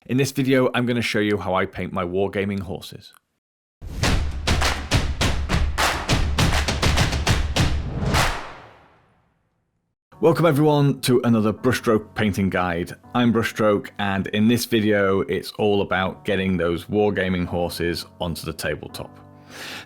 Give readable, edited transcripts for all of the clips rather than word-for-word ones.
In this video, I'm going to show you how I paint my Wargaming horses. Welcome everyone to another brushstroke painting guide. I'm Brushstroke, and in this video it's all about getting those Wargaming horses onto the tabletop.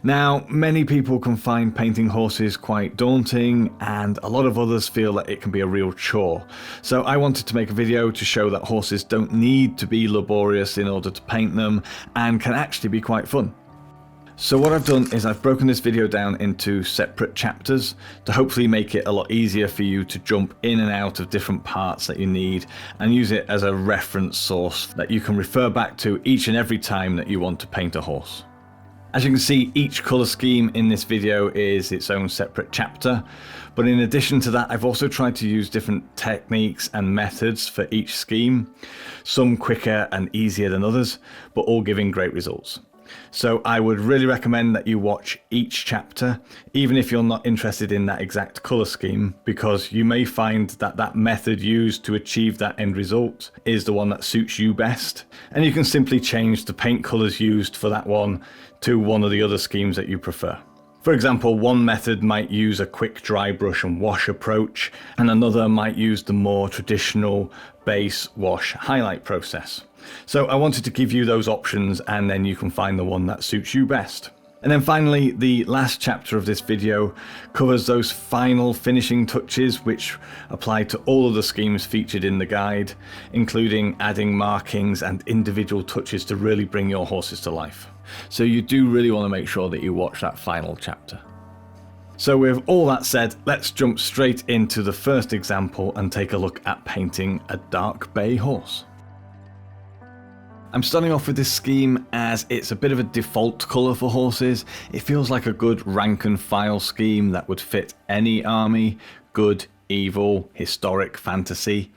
Now, many people can find painting horses quite daunting, and a lot of others feel that it can be a real chore. So I wanted to make a video to show that horses don't need to be laborious in order to paint them, and can actually be quite fun. So what I've done is I've broken this video down into separate chapters to hopefully make it a lot easier for you to jump in and out of different parts that you need and use it as a reference source that you can refer back to each and every time that you want to paint a horse. As you can see, each colour scheme in this video is its own separate chapter, but in addition to that I've also tried to use different techniques and methods for each scheme, some quicker and easier than others, but all giving great results. So I would really recommend that you watch each chapter, even if you're not interested in that exact colour scheme, because you may find that that method used to achieve that end result is the one that suits you best, and you can simply change the paint colours used for that one to one of the other schemes that you prefer. For example, one method might use a quick dry brush and wash approach, and another might use the more traditional base wash highlight process. So I wanted to give you those options, and then you can find the one that suits you best. And then finally, the last chapter of this video covers those final finishing touches which apply to all of the schemes featured in the guide, including adding markings and individual touches to really bring your horses to life. So you do really want to make sure that you watch that final chapter. So with all that said, let's jump straight into the first example and take a look at painting a dark bay horse. I'm starting off with this scheme as it's a bit of a default colour for horses. It feels like a good rank and file scheme that would fit any army, good, evil, historic, fantasy.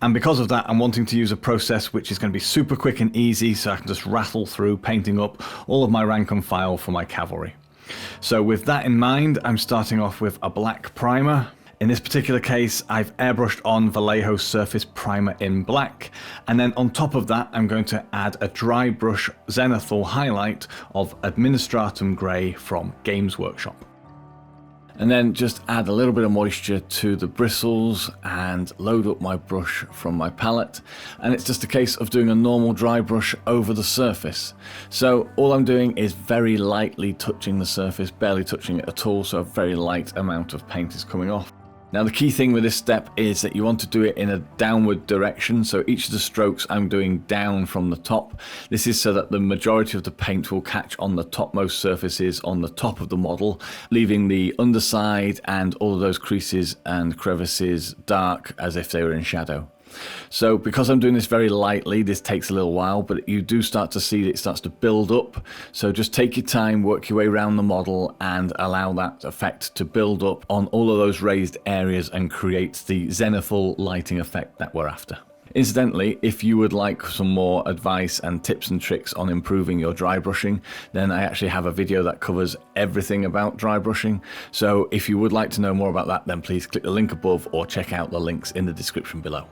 And because of that, I'm wanting to use a process which is going to be super quick and easy, so I can just rattle through painting up all of my rank and file for my cavalry. So with that in mind, I'm starting off with a black primer. In this particular case, I've airbrushed on Vallejo Surface Primer in black, and then on top of that I'm going to add a dry brush zenithal highlight of Administratum Grey from Games Workshop. And then just add a little bit of moisture to the bristles and load up my brush from my palette, and it's just a case of doing a normal dry brush over the surface. So all I'm doing is very lightly touching the surface, barely touching it at all, so a very light amount of paint is coming off. Now the key thing with this step is that you want to do it in a downward direction, so each of the strokes I'm doing down from the top. This is so that the majority of the paint will catch on the topmost surfaces on the top of the model, leaving the underside and all of those creases and crevices dark as if they were in shadow. So because I'm doing this very lightly, this takes a little while, but you do start to see that it starts to build up. So just take your time, work your way around the model and allow that effect to build up on all of those raised areas and create the zenithal lighting effect that we're after. Incidentally, if you would like some more advice and tips and tricks on improving your dry brushing, then I actually have a video that covers everything about dry brushing. So if you would like to know more about that, then please click the link above or check out the links in the description below.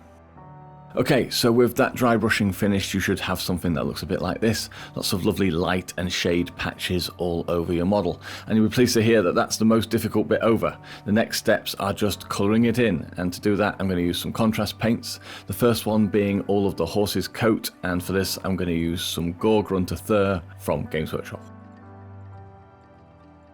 Okay, so with that dry brushing finished, you should have something that looks a bit like this. Lots of lovely light and shade patches all over your model. And you'll be pleased to hear that that's the most difficult bit over. The next steps are just colouring it in. And to do that, I'm going to use some contrast paints. The first one being all of the horse's coat. And for this, I'm going to use some Gore-Grunter Thur from Games Workshop.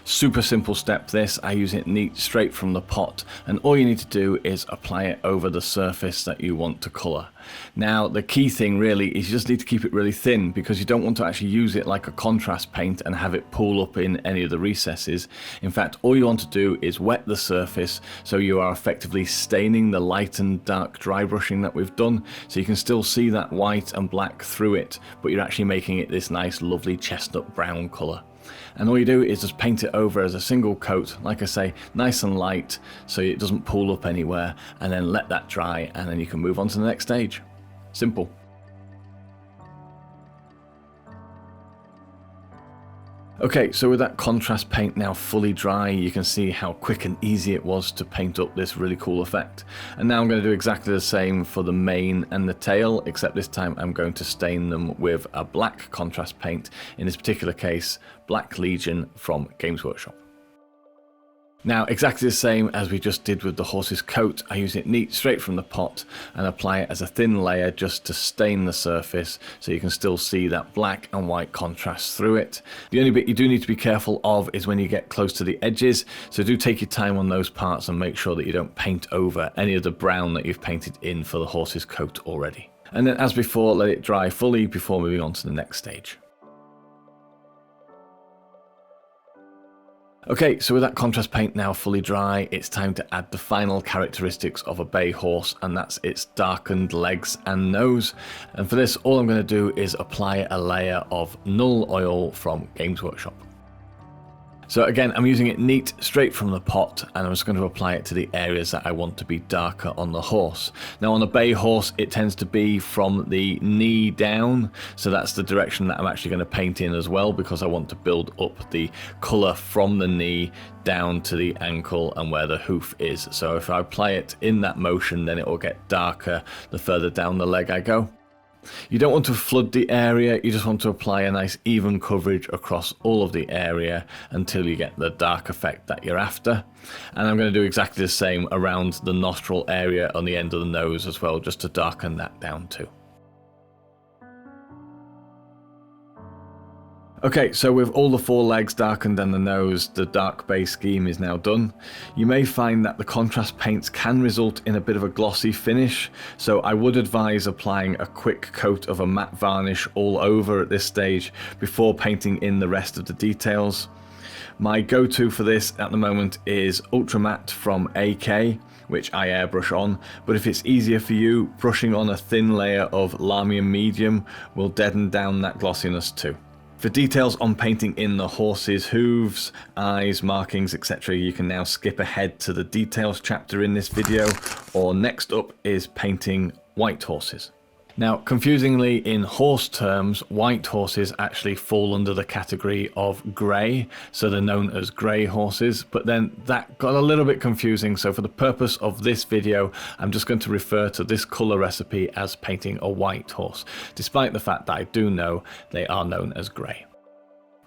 Super simple step this, I use it neat straight from the pot, and all you need to do is apply it over the surface that you want to colour. Now the key thing really is you just need to keep it really thin, because you don't want to actually use it like a contrast paint and have it pool up in any of the recesses. In fact, all you want to do is wet the surface so you are effectively staining the light and dark dry brushing that we've done, so you can still see that white and black through it, but you're actually making it this nice lovely chestnut brown colour. And all you do is just paint it over as a single coat, like I say, nice and light so it doesn't pool up anywhere, and then let that dry, and then you can move on to the next stage. Simple. Okay, so with that contrast paint now fully dry, you can see how quick and easy it was to paint up this really cool effect. And now I'm going to do exactly the same for the mane and the tail, except this time I'm going to stain them with a black contrast paint, in this particular case, Black Legion from Games Workshop. Now, exactly the same as we just did with the horse's coat, I use it neat straight from the pot and apply it as a thin layer just to stain the surface so you can still see that black and white contrast through it. The only bit you do need to be careful of is when you get close to the edges, so do take your time on those parts and make sure that you don't paint over any of the brown that you've painted in for the horse's coat already. And then as before, let it dry fully before moving on to the next stage. Okay, so with that contrast paint now fully dry, it's time to add the final characteristics of a bay horse, and that's its darkened legs and nose. And for this, all I'm going to do is apply a layer of Null oil from Games Workshop. So again, I'm using it neat straight from the pot, and I'm just going to apply it to the areas that I want to be darker on the horse. Now on a bay horse, it tends to be from the knee down, so that's the direction that I'm actually going to paint in as well, because I want to build up the colour from the knee down to the ankle and where the hoof is. So if I apply it in that motion, then it will get darker the further down the leg I go. You don't want to flood the area, you just want to apply a nice even coverage across all of the area until you get the dark effect that you're after. And I'm going to do exactly the same around the nostril area on the end of the nose as well, just to darken that down too. Okay, so with all the four legs darkened and the nose, the dark base scheme is now done. You may find that the contrast paints can result in a bit of a glossy finish, so I would advise applying a quick coat of a matte varnish all over at this stage before painting in the rest of the details. My go-to for this at the moment is Ultra Matte from AK, which I airbrush on, but if it's easier for you, brushing on a thin layer of Lamium Medium will deaden down that glossiness too. For details on painting in the horse's hooves, eyes, markings, etc., you can now skip ahead to the details chapter in this video, or next up is painting white horses. Now, confusingly, in horse terms, white horses actually fall under the category of grey, so they're known as grey horses, but then that got a little bit confusing, so for the purpose of this video, I'm just going to refer to this colour recipe as painting a white horse, despite the fact that I do know they are known as grey.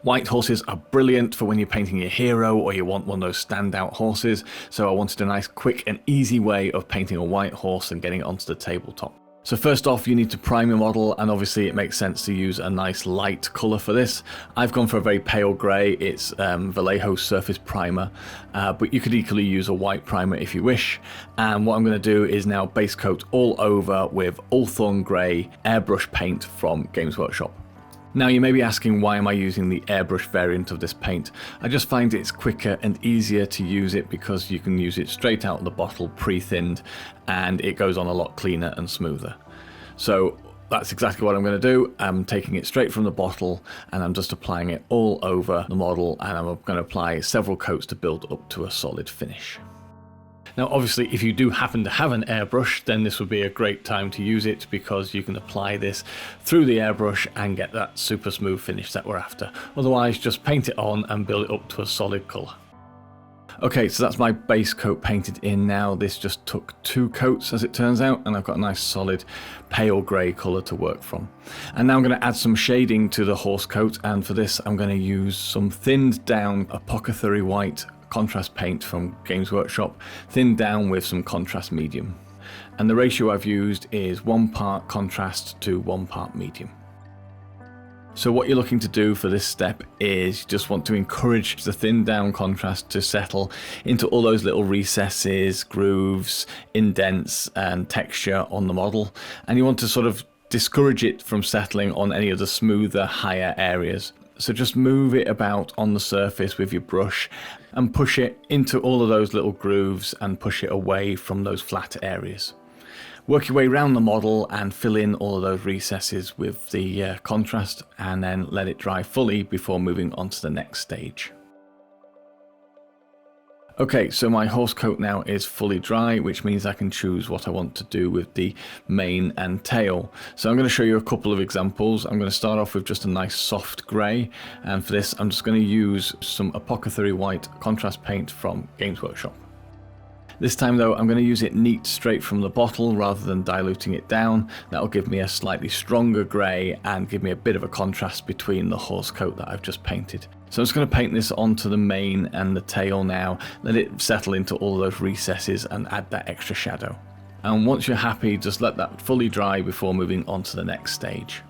White horses are brilliant for when you're painting your hero or you want one of those standout horses, so I wanted a nice quick and easy way of painting a white horse and getting it onto the tabletop. So first off, you need to prime your model, and obviously it makes sense to use a nice light colour for this. I've gone for a very pale grey, it's Vallejo Surface Primer, but you could equally use a white primer if you wish. And what I'm going to do is now base coat all over with Ulthorn Grey airbrush paint from Games Workshop. Now you may be asking, why am I using the airbrush variant of this paint? I just find it's quicker and easier to use it because you can use it straight out of the bottle pre-thinned, and it goes on a lot cleaner and smoother. So that's exactly what I'm going to do. I'm taking it straight from the bottle and I'm just applying it all over the model, and I'm going to apply several coats to build up to a solid finish. Now obviously if you do happen to have an airbrush, then this would be a great time to use it, because you can apply this through the airbrush and get that super smooth finish that we're after. Otherwise just paint it on and build it up to a solid colour. Okay, so that's my base coat painted in now. This just took 2 coats as it turns out, and I've got a nice solid pale grey colour to work from. And now I'm going to add some shading to the horse coat, and for this I'm going to use some thinned down Apothecary White contrast paint from Games Workshop, thinned down with some contrast medium. And the ratio I've used is 1 part contrast to 1 part medium. So what you're looking to do for this step is just want to encourage the thinned down contrast to settle into all those little recesses, grooves, indents and texture on the model, and you want to sort of discourage it from settling on any of the smoother, higher areas. So just move it about on the surface with your brush and push it into all of those little grooves and push it away from those flat areas. Work your way around the model and fill in all of those recesses with the contrast, and then let it dry fully before moving on to the next stage. Okay, so my horse coat now is fully dry, which means I can choose what I want to do with the mane and tail. So I'm going to show you a couple of examples. I'm going to start off with just a nice soft grey, and for this I'm just going to use some Apothecary White contrast paint from Games Workshop. This time though, I'm going to use it neat straight from the bottle rather than diluting it down. That'll give me a slightly stronger grey and give me a bit of a contrast between the horse coat that I've just painted. So I'm just going to paint this onto the mane and the tail now, let it settle into all those recesses and add that extra shadow. And once you're happy, just let that fully dry before moving on to the next stage.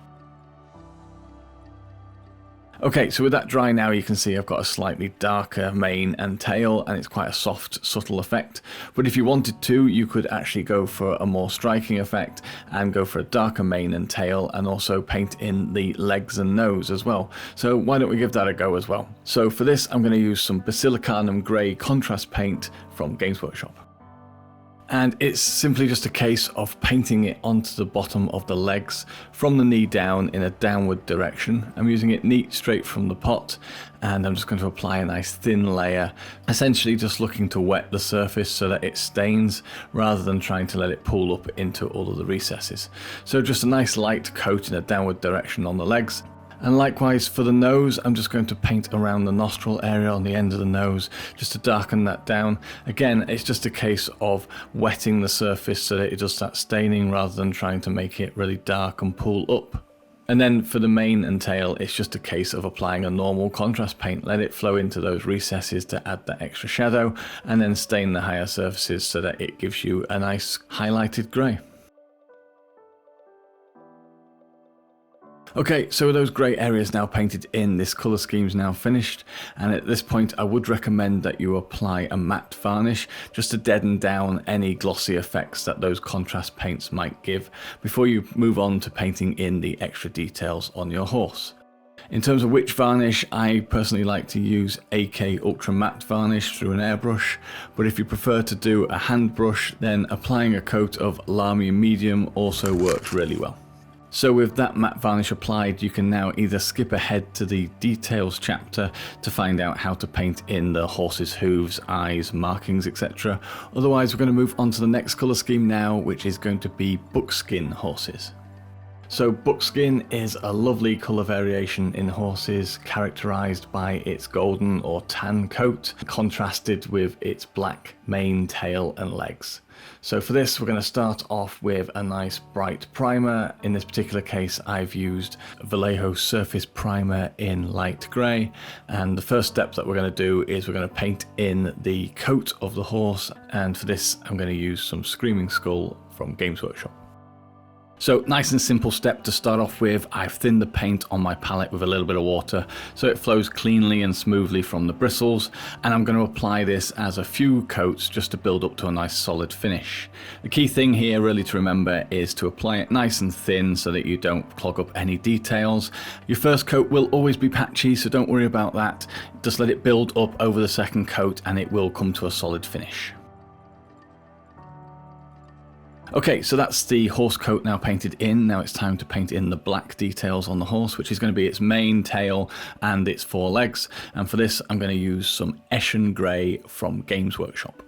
Okay, so with that dry now, you can see I've got a slightly darker mane and tail, and it's quite a soft, subtle effect. But if you wanted to, you could actually go for a more striking effect and go for a darker mane and tail, and also paint in the legs and nose as well. So why don't we give that a go as well? So for this, I'm going to use some Basilicanum Grey contrast paint from Games Workshop. And it's simply just a case of painting it onto the bottom of the legs from the knee down in a downward direction. I'm using it neat straight from the pot, and I'm just going to apply a nice thin layer, essentially just looking to wet the surface so that it stains rather than trying to let it pool up into all of the recesses. So just a nice light coat in a downward direction on the legs. And likewise for the nose, I'm just going to paint around the nostril area on the end of the nose just to darken that down. Again, it's just a case of wetting the surface so that it does start staining rather than trying to make it really dark and pool up. And then for the mane and tail, it's just a case of applying a normal contrast paint. Let it flow into those recesses to add that extra shadow, and then stain the higher surfaces so that it gives you a nice highlighted grey. Okay, so with those grey areas now painted in, this colour scheme's now finished, and at this point I would recommend that you apply a matte varnish just to deaden down any glossy effects that those contrast paints might give before you move on to painting in the extra details on your horse. In terms of which varnish, I personally like to use AK Ultra Matte Varnish through an airbrush, but if you prefer to do a hand brush, then applying a coat of Lamy Medium also works really well. So with that matte varnish applied, you can now either skip ahead to the details chapter to find out how to paint in the horse's hooves, eyes, markings, etc. Otherwise, we're going to move on to the next colour scheme now, which is going to be Buckskin Horses. So buckskin is a lovely colour variation in horses, characterised by its golden or tan coat, contrasted with its black mane, tail and legs. So for this, we're going to start off with a nice bright primer. In this particular case, I've used Vallejo Surface Primer in light grey, and the first step that we're going to do is we're going to paint in the coat of the horse, and for this I'm going to use some Screaming Skull from Games Workshop. So nice and simple step to start off with. I've thinned the paint on my palette with a little bit of water so it flows cleanly and smoothly from the bristles, and I'm going to apply this as a few coats just to build up to a nice solid finish. The key thing here really to remember is to apply it nice and thin so that you don't clog up any details. Your first coat will always be patchy, so don't worry about that. Just let it build up over the second coat and it will come to a solid finish. Okay, so that's the horse coat now painted in. Now it's time to paint in the black details on the horse, which is going to be its mane, tail and its forelegs. And for this I'm going to use some Eshen Grey from Games Workshop.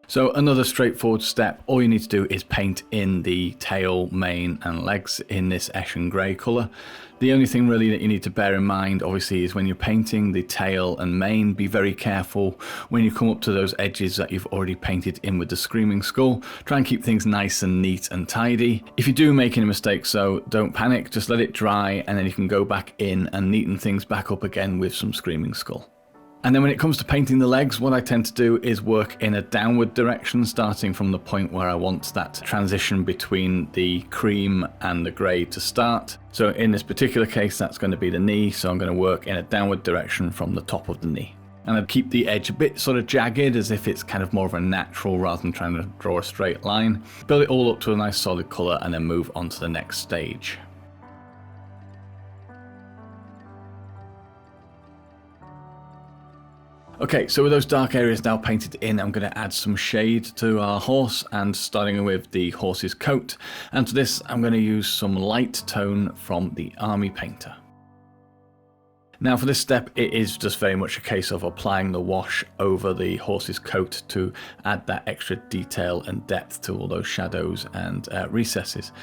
So another straightforward step, all you need to do is paint in the tail, mane and legs in this Eshen Grey colour. The only thing really that you need to bear in mind obviously is when you're painting the tail and mane, be very careful when you come up to those edges that you've already painted in with the Screaming Skull. Try and keep things nice and neat and tidy. If you do make any mistakes though, don't panic, just let it dry and then you can go back in and neaten things back up again with some Screaming Skull. And then when it comes to painting the legs, what I tend to do is work in a downward direction, starting from the point where I want that transition between the cream and the grey to start. So in this particular case, that's going to be the knee, so I'm going to work in a downward direction from the top of the knee. And I'd keep the edge a bit sort of jagged, as if it's kind of more of a natural rather than trying to draw a straight line. Build it all up to a nice solid colour and then move on to the next stage. Okay, so with those dark areas now painted in, I'm going to add some shade to our horse, and starting with the horse's coat. And for this, I'm going to use some light tone from the Army Painter. Now for this step, it is just very much a case of applying the wash over the horse's coat to add that extra detail and depth to all those shadows and recesses.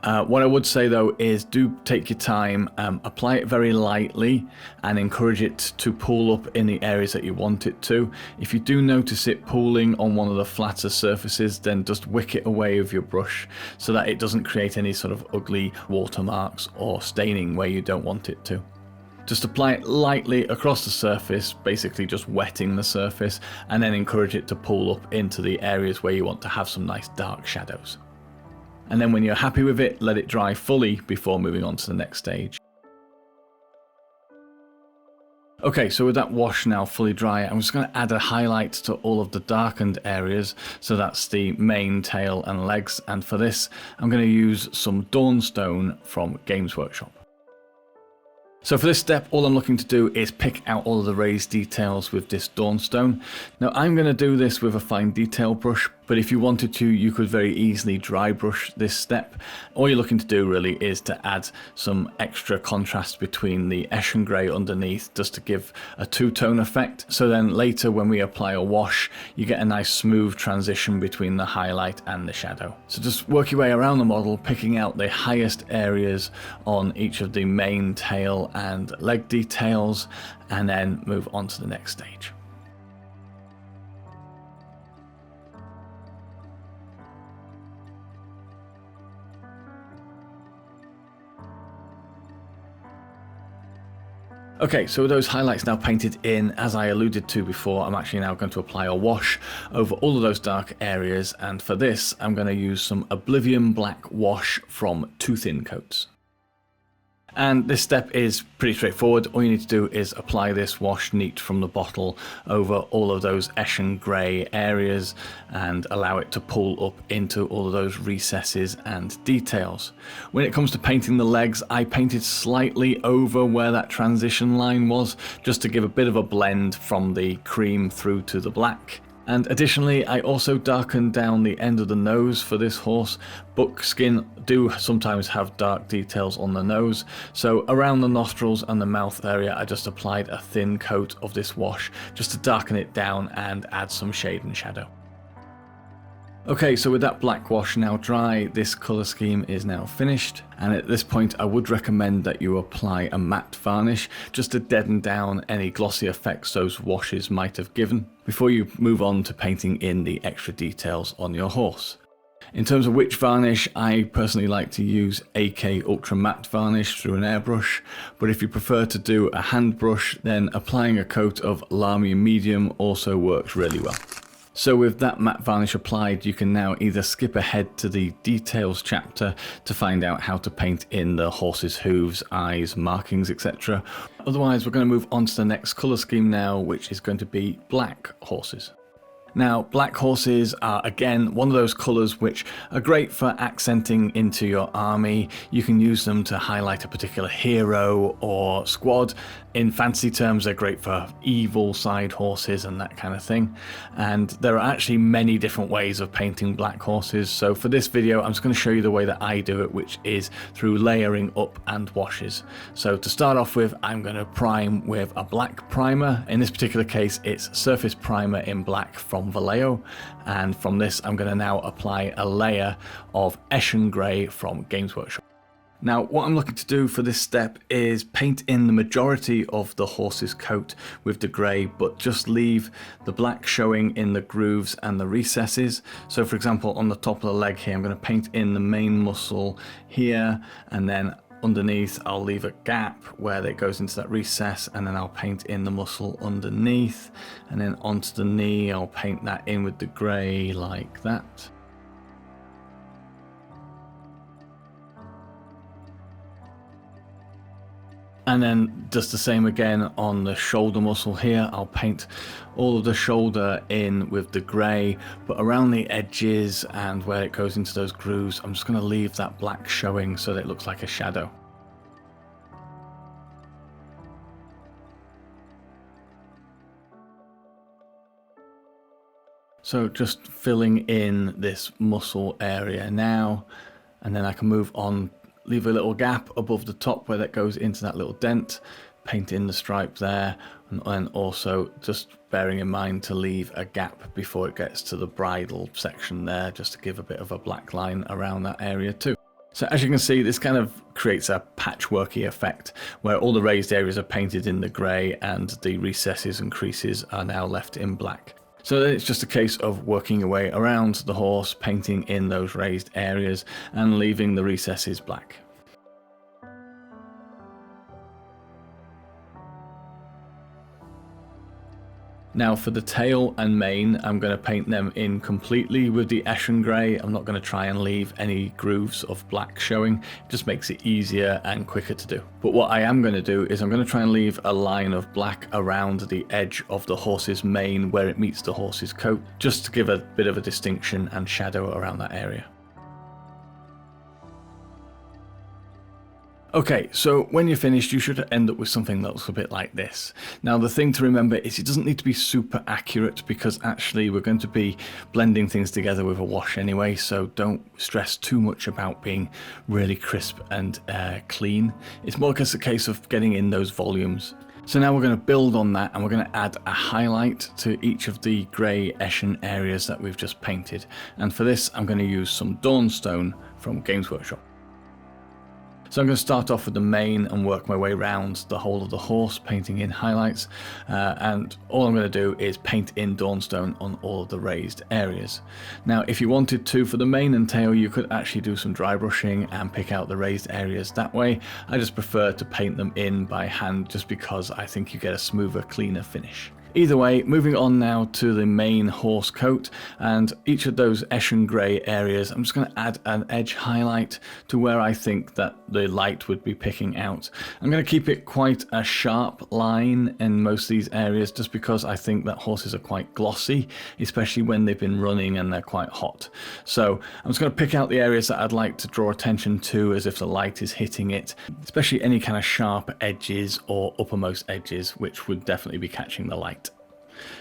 What I would say though is do take your time, apply it very lightly and encourage it to pool up in the areas that you want it to. If you do notice it pooling on one of the flatter surfaces, then just wick it away with your brush so that it doesn't create any sort of ugly watermarks or staining where you don't want it to. Just apply it lightly across the surface, basically just wetting the surface, and then encourage it to pool up into the areas where you want to have some nice dark shadows. And then when you're happy with it, let it dry fully before moving on to the next stage. Okay, so with that wash now fully dry, I'm just going to add a highlight to all of the darkened areas. So that's the mane, tail and legs. And for this, I'm going to use some Dawnstone from Games Workshop. So for this step, all I'm looking to do is pick out all of the raised details with this Dawnstone. Now I'm going to do this with a fine detail brush, but if you wanted to, you could very easily dry brush this step. All you're looking to do really is to add some extra contrast between the Eshin grey underneath, just to give a two-tone effect. So then later when we apply a wash, you get a nice smooth transition between the highlight and the shadow. So just work your way around the model, picking out the highest areas on each of the mane, tail and leg details, and then move on to the next stage. Okay, so with those highlights now painted in, as I alluded to before, I'm actually now going to apply a wash over all of those dark areas, and for this I'm going to use some Oblivion Black wash from Two Thin Coats. And this step is pretty straightforward. All you need to do is apply this wash neat from the bottle over all of those Eshin grey areas and allow it to pool up into all of those recesses and details. When it comes to painting the legs, I painted slightly over where that transition line was, just to give a bit of a blend from the cream through to the black. And additionally, I also darkened down the end of the nose for this horse. Buckskin do sometimes have dark details on the nose, so around the nostrils and the mouth area I just applied a thin coat of this wash just to darken it down and add some shade and shadow. Okay, so with that black wash now dry, this colour scheme is now finished, and at this point I would recommend that you apply a matte varnish just to deaden down any glossy effects those washes might have given before you move on to painting in the extra details on your horse. In terms of which varnish, I personally like to use AK Ultra Matte Varnish through an airbrush, but if you prefer to do a hand brush, then applying a coat of Lamy Medium also works really well. So with that matte varnish applied, you can now either skip ahead to the details chapter to find out how to paint in the horse's hooves, eyes, markings, etc. Otherwise, we're going to move on to the next colour scheme now, which is going to be black horses. Now, black horses are again one of those colours which are great for accenting into your army. You can use them to highlight a particular hero or squad. In fantasy terms, they're great for evil side horses and that kind of thing. And there are actually many different ways of painting black horses. So for this video, I'm just going to show you the way that I do it, which is through layering up and washes. So to start off with, I'm going to prime with a black primer. In this particular case, it's Surface Primer in black from Vallejo, and from this I'm going to now apply a layer of Eshin grey from Games Workshop. Now what I'm looking to do for this step is paint in the majority of the horse's coat with the grey, but just leave the black showing in the grooves and the recesses. So for example, on the top of the leg here, I'm going to paint in the main muscle here, and then underneath I'll leave a gap where it goes into that recess, and then I'll paint in the muscle underneath, and then onto the knee I'll paint that in with the grey like that. And then just the same again on the shoulder muscle here. I'll paint all of the shoulder in with the grey, but around the edges and where it goes into those grooves, I'm just going to leave that black showing so that it looks like a shadow. So just filling in this muscle area now, and then I can move on, leave a little gap above the top where that goes into that little dent, paint in the stripe there, and also just bearing in mind to leave a gap before it gets to the bridle section there, just to give a bit of a black line around that area too. So as you can see, this kind of creates a patchworky effect where all the raised areas are painted in the grey and the recesses and creases are now left in black. So then it's just a case of working your way around the horse, painting in those raised areas and leaving the recesses black. Now for the tail and mane, I'm going to paint them in completely with the Eshen Grey. I'm not going to try and leave any grooves of black showing. It just makes it easier and quicker to do. But what I am going to do is I'm going to try and leave a line of black around the edge of the horse's mane where it meets the horse's coat, just to give a bit of a distinction and shadow around that area. Okay, so when you're finished, you should end up with something that looks a bit like this. Now, the thing to remember is it doesn't need to be super accurate, because actually we're going to be blending things together with a wash anyway, so don't stress too much about being really crisp and clean. It's more just a case of getting in those volumes. So now we're going to build on that, and we're going to add a highlight to each of the grey Eshen areas that we've just painted. And for this, I'm going to use some Dawnstone from Games Workshop. So I'm going to start off with the mane and work my way around the whole of the horse, painting in highlights, and all I'm going to do is paint in Dawnstone on all of the raised areas. Now if you wanted to, for the mane and tail, you could actually do some dry brushing and pick out the raised areas that way. I just prefer to paint them in by hand, just because I think you get a smoother, cleaner finish. Either way, moving on now to the main horse coat, and each of those Eshen Grey areas, I'm just going to add an edge highlight to where I think that the light would be picking out. I'm going to keep it quite a sharp line in most of these areas, just because I think that horses are quite glossy, especially when they've been running and they're quite hot. So I'm just going to pick out the areas that I'd like to draw attention to as if the light is hitting it, especially any kind of sharp edges or uppermost edges, which would definitely be catching the light.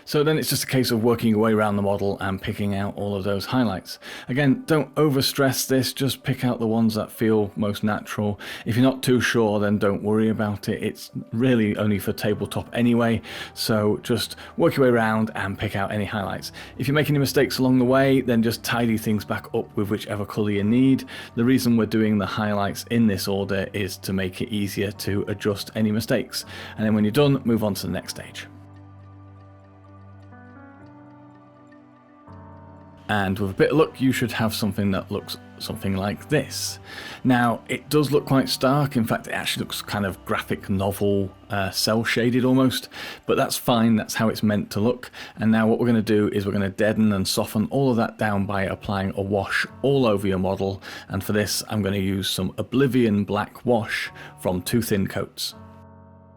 So then it's just a case of working your way around the model and picking out all of those highlights. Again, don't overstress this, just pick out the ones that feel most natural. If you're not too sure, then don't worry about it. It's really only for tabletop anyway, so just work your way around and pick out any highlights. If you make any mistakes along the way, then just tidy things back up with whichever colour you need. The reason we're doing the highlights in this order is to make it easier to adjust any mistakes. And then when you're done, move on to the next stage. And with a bit of luck, you should have something that looks something like this. Now, it does look quite stark. In fact, it actually looks kind of graphic novel, cell shaded almost, but that's fine. That's how it's meant to look. And now what we're going to do is we're going to deaden and soften all of that down by applying a wash all over your model. And for this, I'm going to use some Oblivion Black Wash from Two Thin Coats.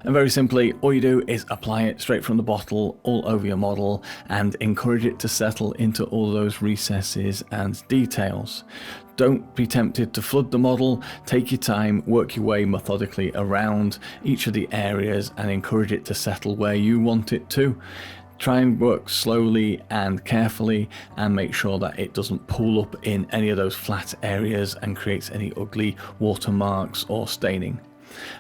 And very simply, all you do is apply it straight from the bottle all over your model and encourage it to settle into all those recesses and details. Don't be tempted to flood the model. Take your time, work your way methodically around each of the areas and encourage it to settle where you want it to. Try and work slowly and carefully and make sure that it doesn't pool up in any of those flat areas and creates any ugly watermarks or staining.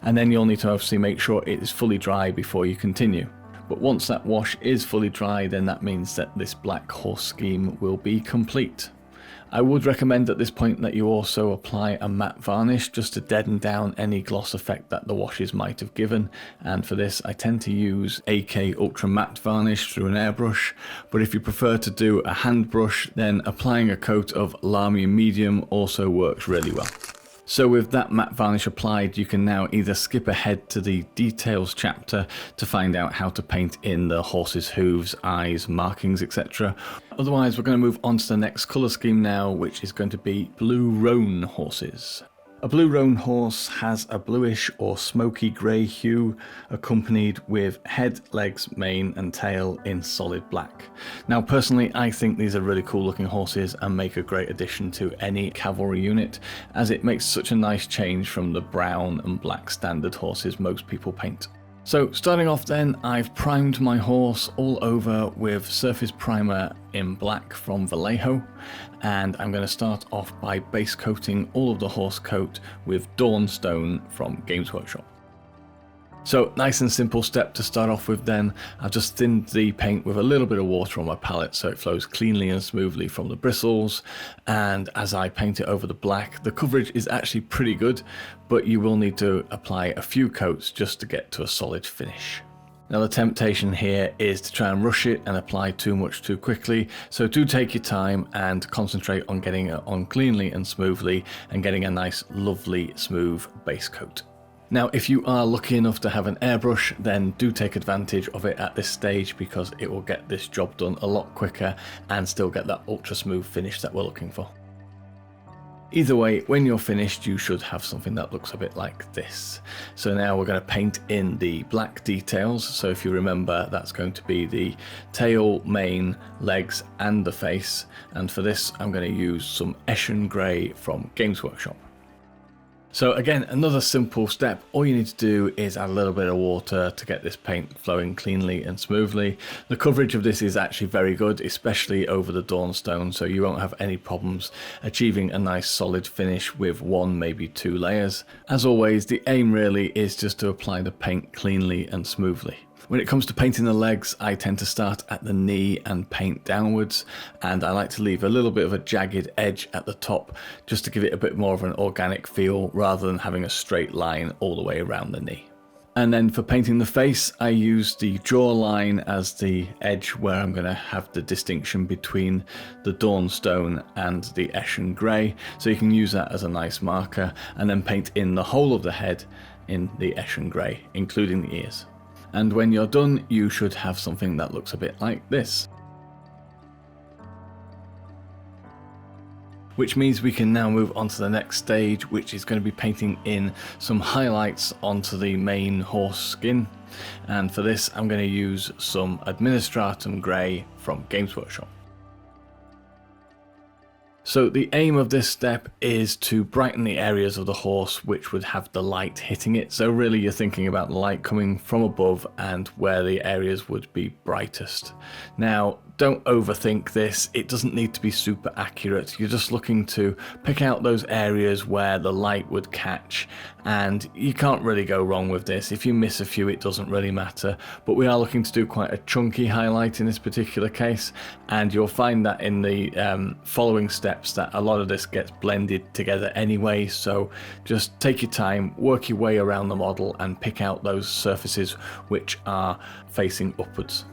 And then you'll need to obviously make sure it is fully dry before you continue. But once that wash is fully dry, then that means that this black horse scheme will be complete. I would recommend at this point that you also apply a matte varnish just to deaden down any gloss effect that the washes might have given, and for this I tend to use AK Ultra Matte Varnish through an airbrush, but if you prefer to do a hand brush, then applying a coat of Lamy Medium also works really well. So with that matte varnish applied, you can now either skip ahead to the details chapter to find out how to paint in the horse's hooves, eyes, markings, etc. Otherwise, we're going to move on to the next colour scheme now, which is going to be blue roan horses. A blue roan horse has a bluish or smoky grey hue, accompanied with head, legs, mane and tail in solid black. Now personally, I think these are really cool looking horses and make a great addition to any cavalry unit, as it makes such a nice change from the brown and black standard horses most people paint. So starting off then, I've primed my horse all over with surface primer in black from Vallejo, and I'm going to start off by base coating all of the horse coat with Dawnstone from Games Workshop. So nice and simple step to start off with then. I've just thinned the paint with a little bit of water on my palette so it flows cleanly and smoothly from the bristles, and as I paint it over the black, the coverage is actually pretty good, but you will need to apply a few coats just to get to a solid finish. Now the temptation here is to try and rush it and apply too much too quickly, so do take your time and concentrate on getting it on cleanly and smoothly and getting a nice lovely smooth base coat. Now if you are lucky enough to have an airbrush, then do take advantage of it at this stage because it will get this job done a lot quicker and still get that ultra smooth finish that we're looking for. Either way, when you're finished you should have something that looks a bit like this. So now we're going to paint in the black details, so if you remember that's going to be the tail, mane, legs and the face, and for this I'm going to use some Eshin Grey from Games Workshop. So again, another simple step. All you need to do is add a little bit of water to get this paint flowing cleanly and smoothly. The coverage of this is actually very good, especially over the Dawnstone, so you won't have any problems achieving a nice solid finish with one, maybe two layers. As always, the aim really is just to apply the paint cleanly and smoothly. When it comes to painting the legs, I tend to start at the knee and paint downwards, and I like to leave a little bit of a jagged edge at the top just to give it a bit more of an organic feel rather than having a straight line all the way around the knee. And then for painting the face, I use the jawline as the edge where I'm going to have the distinction between the Dawnstone and the Eshin Grey, so you can use that as a nice marker, and then paint in the whole of the head in the Eshin Grey, including the ears. And when you're done, you should have something that looks a bit like this. Which means we can now move on to the next stage, which is going to be painting in some highlights onto the main horse skin. And for this, I'm going to use some Administratum Grey from Games Workshop. So the aim of this step is to brighten the areas of the horse which would have the light hitting it. So really you're thinking about the light coming from above and where the areas would be brightest. Now don't overthink this, it doesn't need to be super accurate, you're just looking to pick out those areas where the light would catch, and you can't really go wrong with this. If you miss a few it doesn't really matter, but we are looking to do quite a chunky highlight in this particular case, and you'll find that in the following steps that a lot of this gets blended together anyway, so just take your time, work your way around the model and pick out those surfaces which are facing upwards.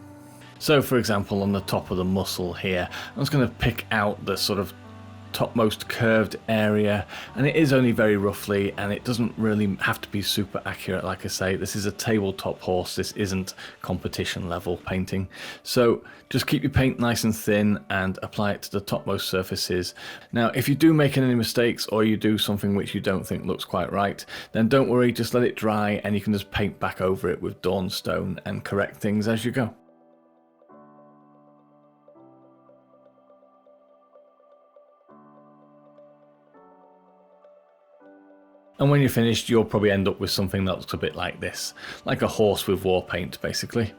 So for example, on the top of the muscle here, I'm just going to pick out the sort of topmost curved area, and it is only very roughly, and it doesn't really have to be super accurate. Like I say, this is a tabletop horse, this isn't competition level painting, so just keep your paint nice and thin and apply it to the topmost surfaces. Now if you do make any mistakes or you do something which you don't think looks quite right, then don't worry, just let it dry and you can just paint back over it with Dawnstone and correct things as you go. And when you're finished, you'll probably end up with something that looks a bit like this, like a horse with war paint basically.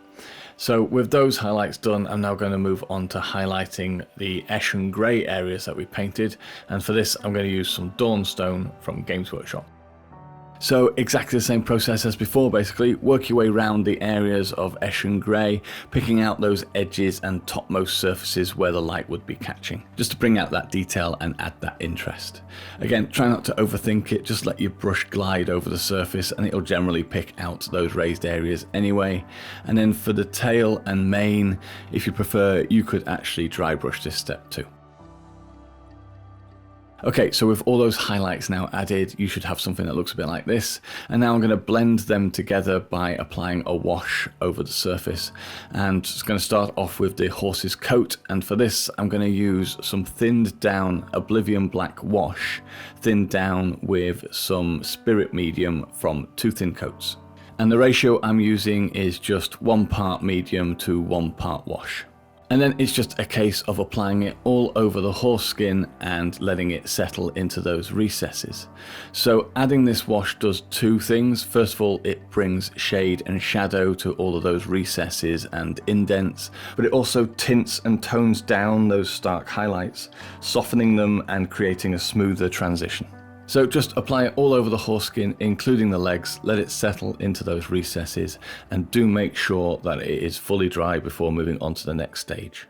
So with those highlights done, I'm now going to move on to highlighting the Eshin Grey areas that we painted, and for this I'm going to use some Dawnstone from Games Workshop. So exactly the same process as before basically, work your way around the areas of Eshin Grey, picking out those edges and topmost surfaces where the light would be catching, just to bring out that detail and add that interest. Again, try not to overthink it, just let your brush glide over the surface and it'll generally pick out those raised areas anyway. And then for the tail and mane, if you prefer, you could actually dry brush this step too. Okay, so with all those highlights now added, you should have something that looks a bit like this. And now I'm going to blend them together by applying a wash over the surface. And just going to start off with the horse's coat. And for this, I'm going to use some thinned down Oblivion Black wash, thinned down with some Spirit Medium from 2 thin coats. And the ratio I'm using is just 1 part medium to 1 part wash. And then it's just a case of applying it all over the horse skin and letting it settle into those recesses. So adding this wash does 2 things. First of all, it brings shade and shadow to all of those recesses and indents, but it also tints and tones down those stark highlights, softening them and creating a smoother transition. So just apply it all over the horse skin, including the legs, let it settle into those recesses, and do make sure that it is fully dry before moving on to the next stage.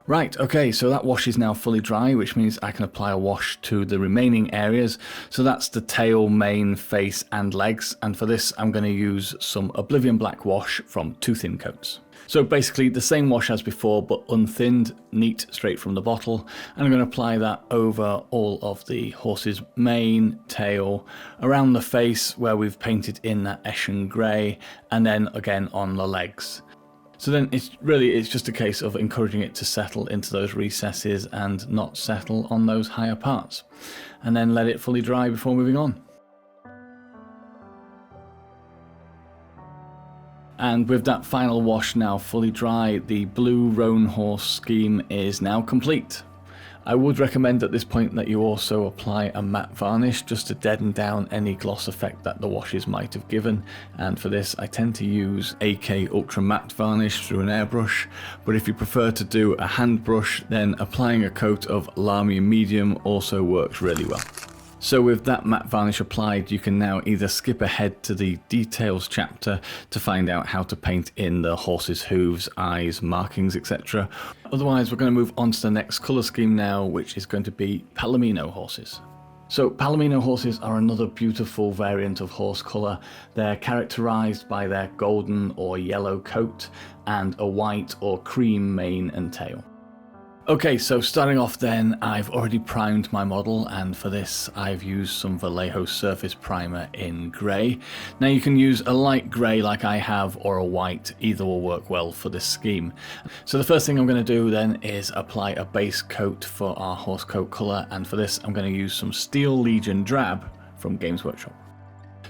Right, okay, so that wash is now fully dry, which means I can apply a wash to the remaining areas. So that's the tail, mane, face and legs, and for this I'm going to use some Oblivion Black wash from 2 thin coats. So basically the same wash as before, but unthinned, neat, straight from the bottle, and I'm going to apply that over all of the horse's mane, tail, around the face where we've painted in that Eshen grey, and then again on the legs. So then it's just a case of encouraging it to settle into those recesses and not settle on those higher parts. And then let it fully dry before moving on. And with that final wash now fully dry, the blue Roan horse scheme is now complete. I would recommend at this point that you also apply a matte varnish just to deaden down any gloss effect that the washes might have given, and for this I tend to use AK Ultra Matte Varnish through an airbrush, but if you prefer to do a hand brush, then applying a coat of Lamy Medium also works really well. So with that matte varnish applied, you can now either skip ahead to the details chapter to find out how to paint in the horse's hooves, eyes, markings, etc. Otherwise, we're going to move on to the next colour scheme now, which is going to be Palomino horses. So Palomino horses are another beautiful variant of horse colour. They're characterised by their golden or yellow coat and a white or cream mane and tail. Okay, so starting off then, I've already primed my model, and for this I've used some Vallejo surface primer in grey. Now you can use a light grey like I have, or a white, either will work well for this scheme. So the first thing I'm going to do then is apply a base coat for our horse coat colour, and for this I'm going to use some Steel Legion Drab from Games Workshop.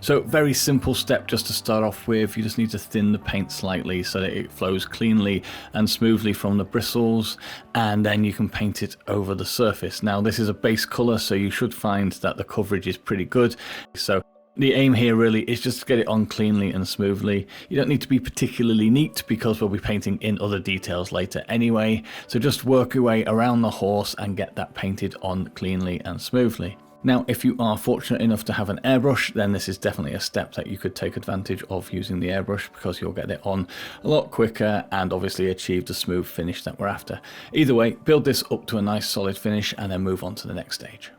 So very simple step just to start off with. You just need to thin the paint slightly so that it flows cleanly and smoothly from the bristles, and then you can paint it over the surface. Now this is a base colour, so you should find that the coverage is pretty good. So the aim here really is just to get it on cleanly and smoothly. You don't need to be particularly neat because we'll be painting in other details later anyway. So just work your way around the horse and get that painted on cleanly and smoothly. Now, if you are fortunate enough to have an airbrush, then this is definitely a step that you could take advantage of using the airbrush, because you'll get it on a lot quicker and obviously achieve the smooth finish that we're after. Either way, build this up to a nice solid finish and then move on to the next stage.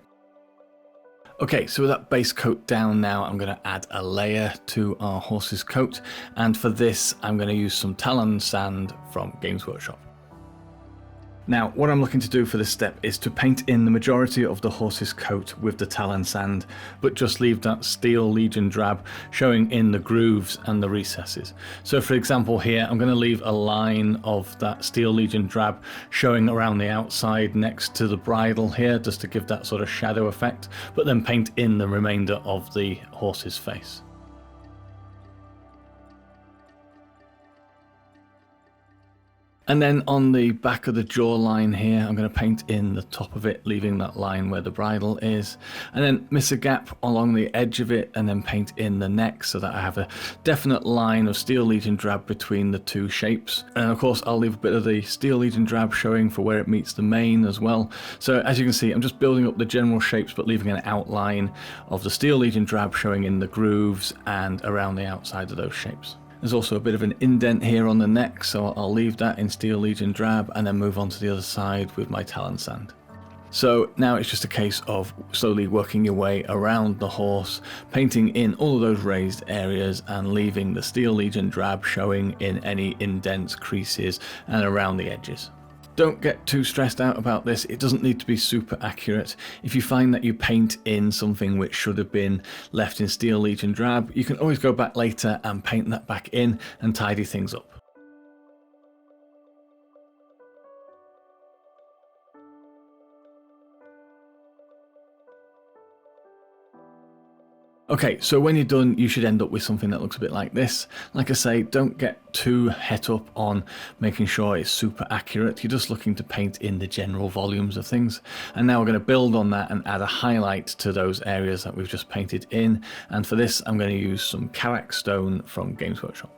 Okay, so with that base coat down now, I'm going to add a layer to our horse's coat, and for this I'm going to use some Talon sand from Games Workshop. Now, what I'm looking to do for this step is to paint in the majority of the horse's coat with the Talon sand, but just leave that Steel Legion Drab showing in the grooves and the recesses. So for example here, I'm going to leave a line of that Steel Legion Drab showing around the outside next to the bridle here, just to give that sort of shadow effect, but then paint in the remainder of the horse's face. And then on the back of the jawline here, I'm going to paint in the top of it, leaving that line where the bridle is, and then miss a gap along the edge of it and then paint in the neck so that I have a definite line of Steel Legion Drab between the two shapes. And of course I'll leave a bit of the Steel Legion Drab showing for where it meets the mane as well. So as you can see, I'm just building up the general shapes but leaving an outline of the Steel Legion Drab showing in the grooves and around the outside of those shapes. There's also a bit of an indent here on the neck, so I'll leave that in Steel Legion Drab and then move on to the other side with my Talon sand. So now it's just a case of slowly working your way around the horse, painting in all of those raised areas and leaving the Steel Legion Drab showing in any indents, creases and around the edges. Don't get too stressed out about this, it doesn't need to be super accurate. If you find that you paint in something which should have been left in Steel Legion Drab, you can always go back later and paint that back in and tidy things up. Okay, so when you're done, you should end up with something that looks a bit like this. Like I say, don't get too het up on making sure it's super accurate. You're just looking to paint in the general volumes of things. And now we're going to build on that and add a highlight to those areas that we've just painted in. And for this, I'm going to use some Karak stone from Games Workshop.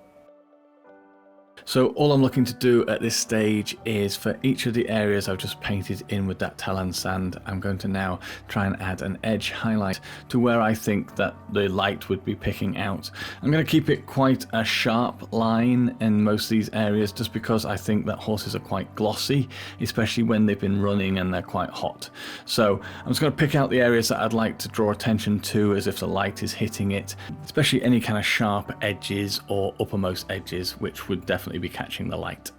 So all I'm looking to do at this stage is for each of the areas I've just painted in with that Talon sand, I'm going to now try and add an edge highlight to where I think that the light would be picking out. I'm going to keep it quite a sharp line in most of these areas just because I think that horses are quite glossy, especially when they've been running and they're quite hot. So I'm just going to pick out the areas that I'd like to draw attention to as if the light is hitting it, especially any kind of sharp edges or uppermost edges which would definitely be catching the light.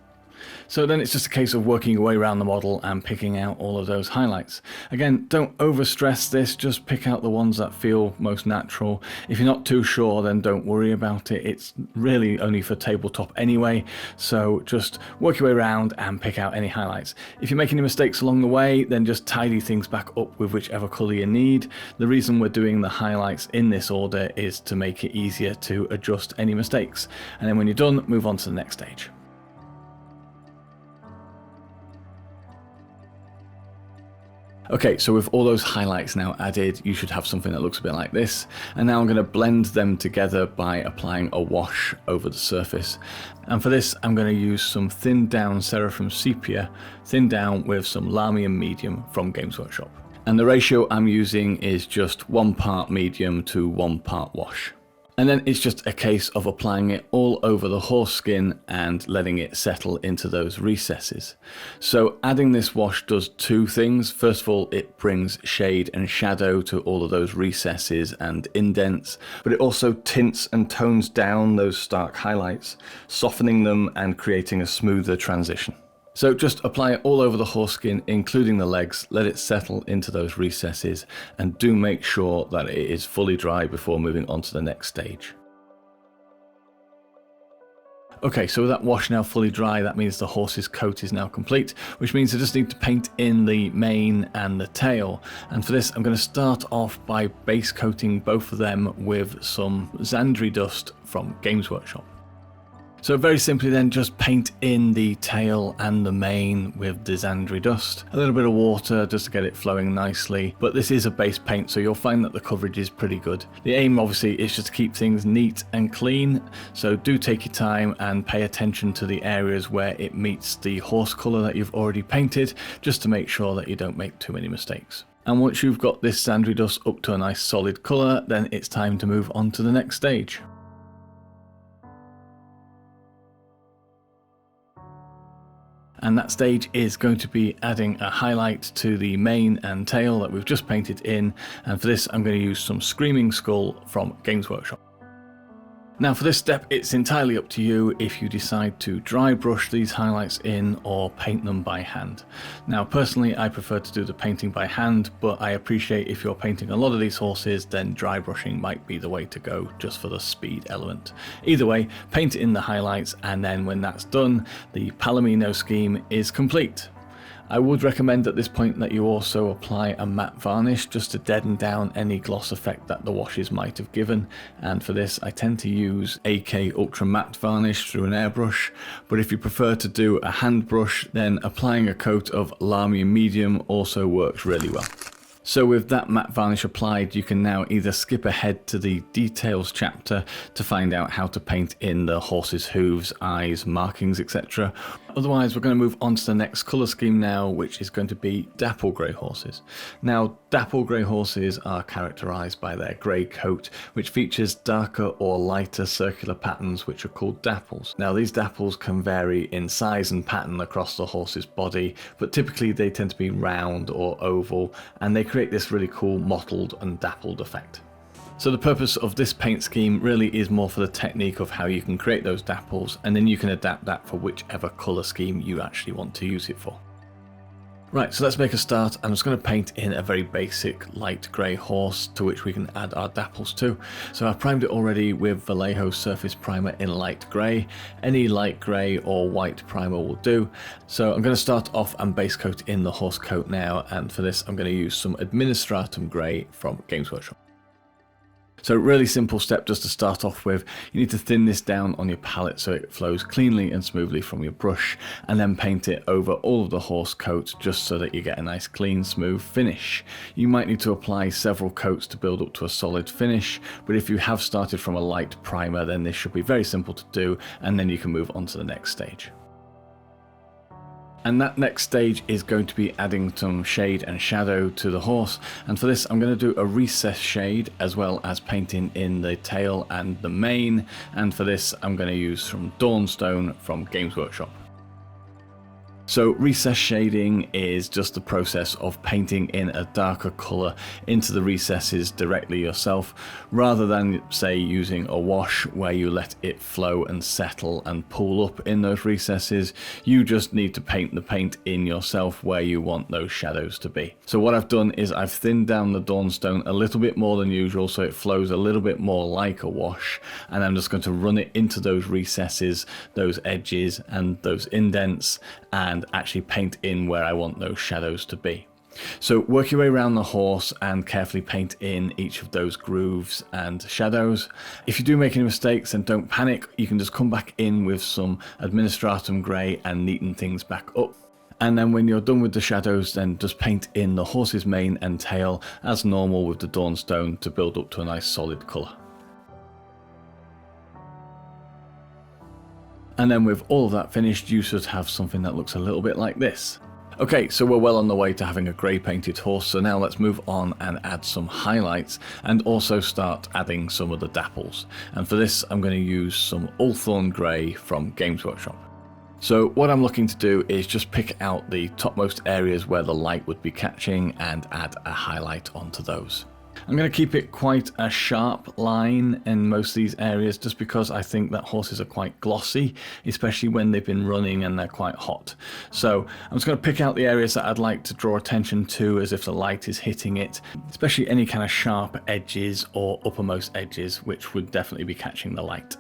So then it's just a case of working your way around the model and picking out all of those highlights. Again, don't overstress this, just pick out the ones that feel most natural. If you're not too sure, then don't worry about it. It's really only for tabletop anyway, so just work your way around and pick out any highlights. If you make any mistakes along the way, then just tidy things back up with whichever colour you need. The reason we're doing the highlights in this order is to make it easier to adjust any mistakes. And then when you're done, move on to the next stage. Okay, so with all those highlights now added, you should have something that looks a bit like this. And now I'm going to blend them together by applying a wash over the surface. And for this, I'm going to use some thinned down Seraphim Sepia, thinned down with some Lamium Medium from Games Workshop. And the ratio I'm using is just 1 part medium to 1 part wash. And then it's just a case of applying it all over the horse skin and letting it settle into those recesses. So adding this wash does two things. First of all, it brings shade and shadow to all of those recesses and indents, but it also tints and tones down those stark highlights, softening them and creating a smoother transition. So just apply it all over the horse skin, including the legs, let it settle into those recesses, and do make sure that it is fully dry before moving on to the next stage. Okay, so with that wash now fully dry, that means the horse's coat is now complete, which means I just need to paint in the mane and the tail. And for this, I'm going to start off by base coating both of them with some Zandri dust from Games Workshop. So very simply then, just paint in the tail and the mane with the Zandri dust. A little bit of water just to get it flowing nicely, but this is a base paint, so you'll find that the coverage is pretty good. The aim obviously is just to keep things neat and clean, so do take your time and pay attention to the areas where it meets the horse colour that you've already painted, just to make sure that you don't make too many mistakes. And once you've got this Zandri dust up to a nice solid colour, then it's time to move on to the next stage. And that stage is going to be adding a highlight to the mane and tail that we've just painted in, and for this I'm going to use some Screaming Skull from Games Workshop. Now for this step, it's entirely up to you if you decide to dry brush these highlights in or paint them by hand. Now personally I prefer to do the painting by hand, but I appreciate if you're painting a lot of these horses, then dry brushing might be the way to go just for the speed element. Either way, paint in the highlights, and then when that's done, the Palomino scheme is complete. I would recommend at this point that you also apply a matte varnish just to deaden down any gloss effect that the washes might have given, and for this I tend to use AK Ultra Matte Varnish through an airbrush, but if you prefer to do a hand brush, then applying a coat of Lamium Medium also works really well. So with that matte varnish applied, you can now either skip ahead to the details chapter to find out how to paint in the horse's hooves, eyes, markings, etc. Otherwise, we're going to move on to the next colour scheme now, which is going to be Dapple grey horses. Now, Dapple grey horses are characterised by their grey coat, which features darker or lighter circular patterns, which are called dapples. Now, these dapples can vary in size and pattern across the horse's body, but typically they tend to be round or oval, and they create this really cool mottled and dappled effect. So the purpose of this paint scheme really is more for the technique of how you can create those dapples, and then you can adapt that for whichever colour scheme you actually want to use it for. Right, so let's make a start. I'm just going to paint in a very basic light grey horse to which we can add our dapples to. So I've primed it already with Vallejo Surface Primer in light grey. Any light grey or white primer will do. So I'm going to start off and base coat in the horse coat now, and for this I'm going to use some Administratum Grey from Games Workshop. So really simple step just to start off with. You need to thin this down on your palette so it flows cleanly and smoothly from your brush, and then paint it over all of the horse coats just so that you get a nice clean smooth finish. You might need to apply several coats to build up to a solid finish, but if you have started from a light primer then this should be very simple to do, and then you can move on to the next stage. And that next stage is going to be adding some shade and shadow to the horse, and for this I'm going to do a recess shade as well as painting in the tail and the mane, and for this I'm going to use some Dawnstone from Games Workshop. So recess shading is just the process of painting in a darker colour into the recesses directly yourself, rather than say using a wash where you let it flow and settle and pool up in those recesses. You just need to paint the paint in yourself where you want those shadows to be. So what I've done is I've thinned down the Dawnstone a little bit more than usual so it flows a little bit more like a wash, and I'm just going to run it into those recesses, those edges and those indents, and actually paint in where I want those shadows to be. So work your way around the horse and carefully paint in each of those grooves and shadows. If you do make any mistakes, then don't panic. You can just come back in with some Administratum Grey and neaten things back up. And then when you're done with the shadows, then just paint in the horse's mane and tail as normal with the Dawnstone to build up to a nice solid colour. And then with all of that finished, you should have something that looks a little bit like this. Okay, so we're well on the way to having a grey painted horse, so now let's move on and add some highlights and also start adding some of the dapples. And for this I'm going to use some Ulthorn Grey from Games Workshop. So what I'm looking to do is just pick out the topmost areas where the light would be catching and add a highlight onto those. I'm going to keep it quite a sharp line in most of these areas just because I think that horses are quite glossy, especially when they've been running and they're quite hot. So I'm just going to pick out the areas that I'd like to draw attention to as if the light is hitting it, especially any kind of sharp edges or uppermost edges which would definitely be catching the light.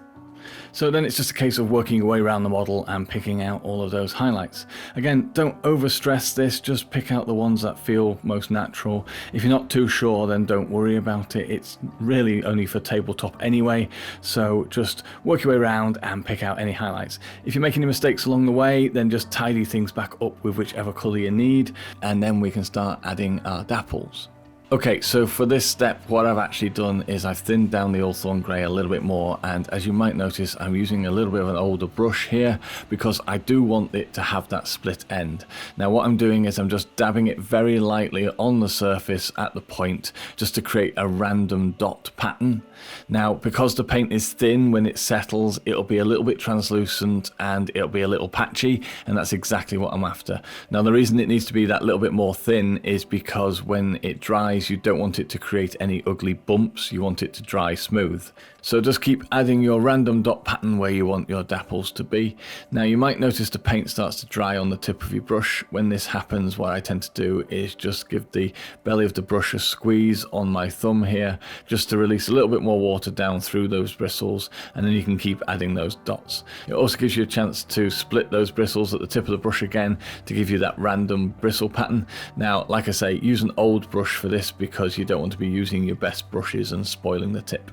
So then it's just a case of working your way around the model and picking out all of those highlights. Again, don't overstress this, just pick out the ones that feel most natural. If you're not too sure, then don't worry about it. It's really only for tabletop anyway, so just work your way around and pick out any highlights. If you make any mistakes along the way, then just tidy things back up with whichever colour you need, and then we can start adding our dapples. Okay, so for this step what I've actually done is I've thinned down the Ulthorn Grey a little bit more, and as you might notice I'm using a little bit of an older brush here because I do want it to have that split end. Now what I'm doing is I'm just dabbing it very lightly on the surface at the point just to create a random dot pattern. Now because the paint is thin, when it settles it'll be a little bit translucent and it'll be a little patchy, and that's exactly what I'm after. Now the reason it needs to be that little bit more thin is because when it dries you don't want it to create any ugly bumps, you want it to dry smooth. So just keep adding your random dot pattern where you want your dapples to be. Now you might notice the paint starts to dry on the tip of your brush. When this happens, what I tend to do is just give the belly of the brush a squeeze on my thumb here, just to release a little bit more water down through those bristles, and then you can keep adding those dots. It also gives you a chance to split those bristles at the tip of the brush again to give you that random bristle pattern. Now like I say, use an old brush for this because you don't want to be using your best brushes and spoiling the tip.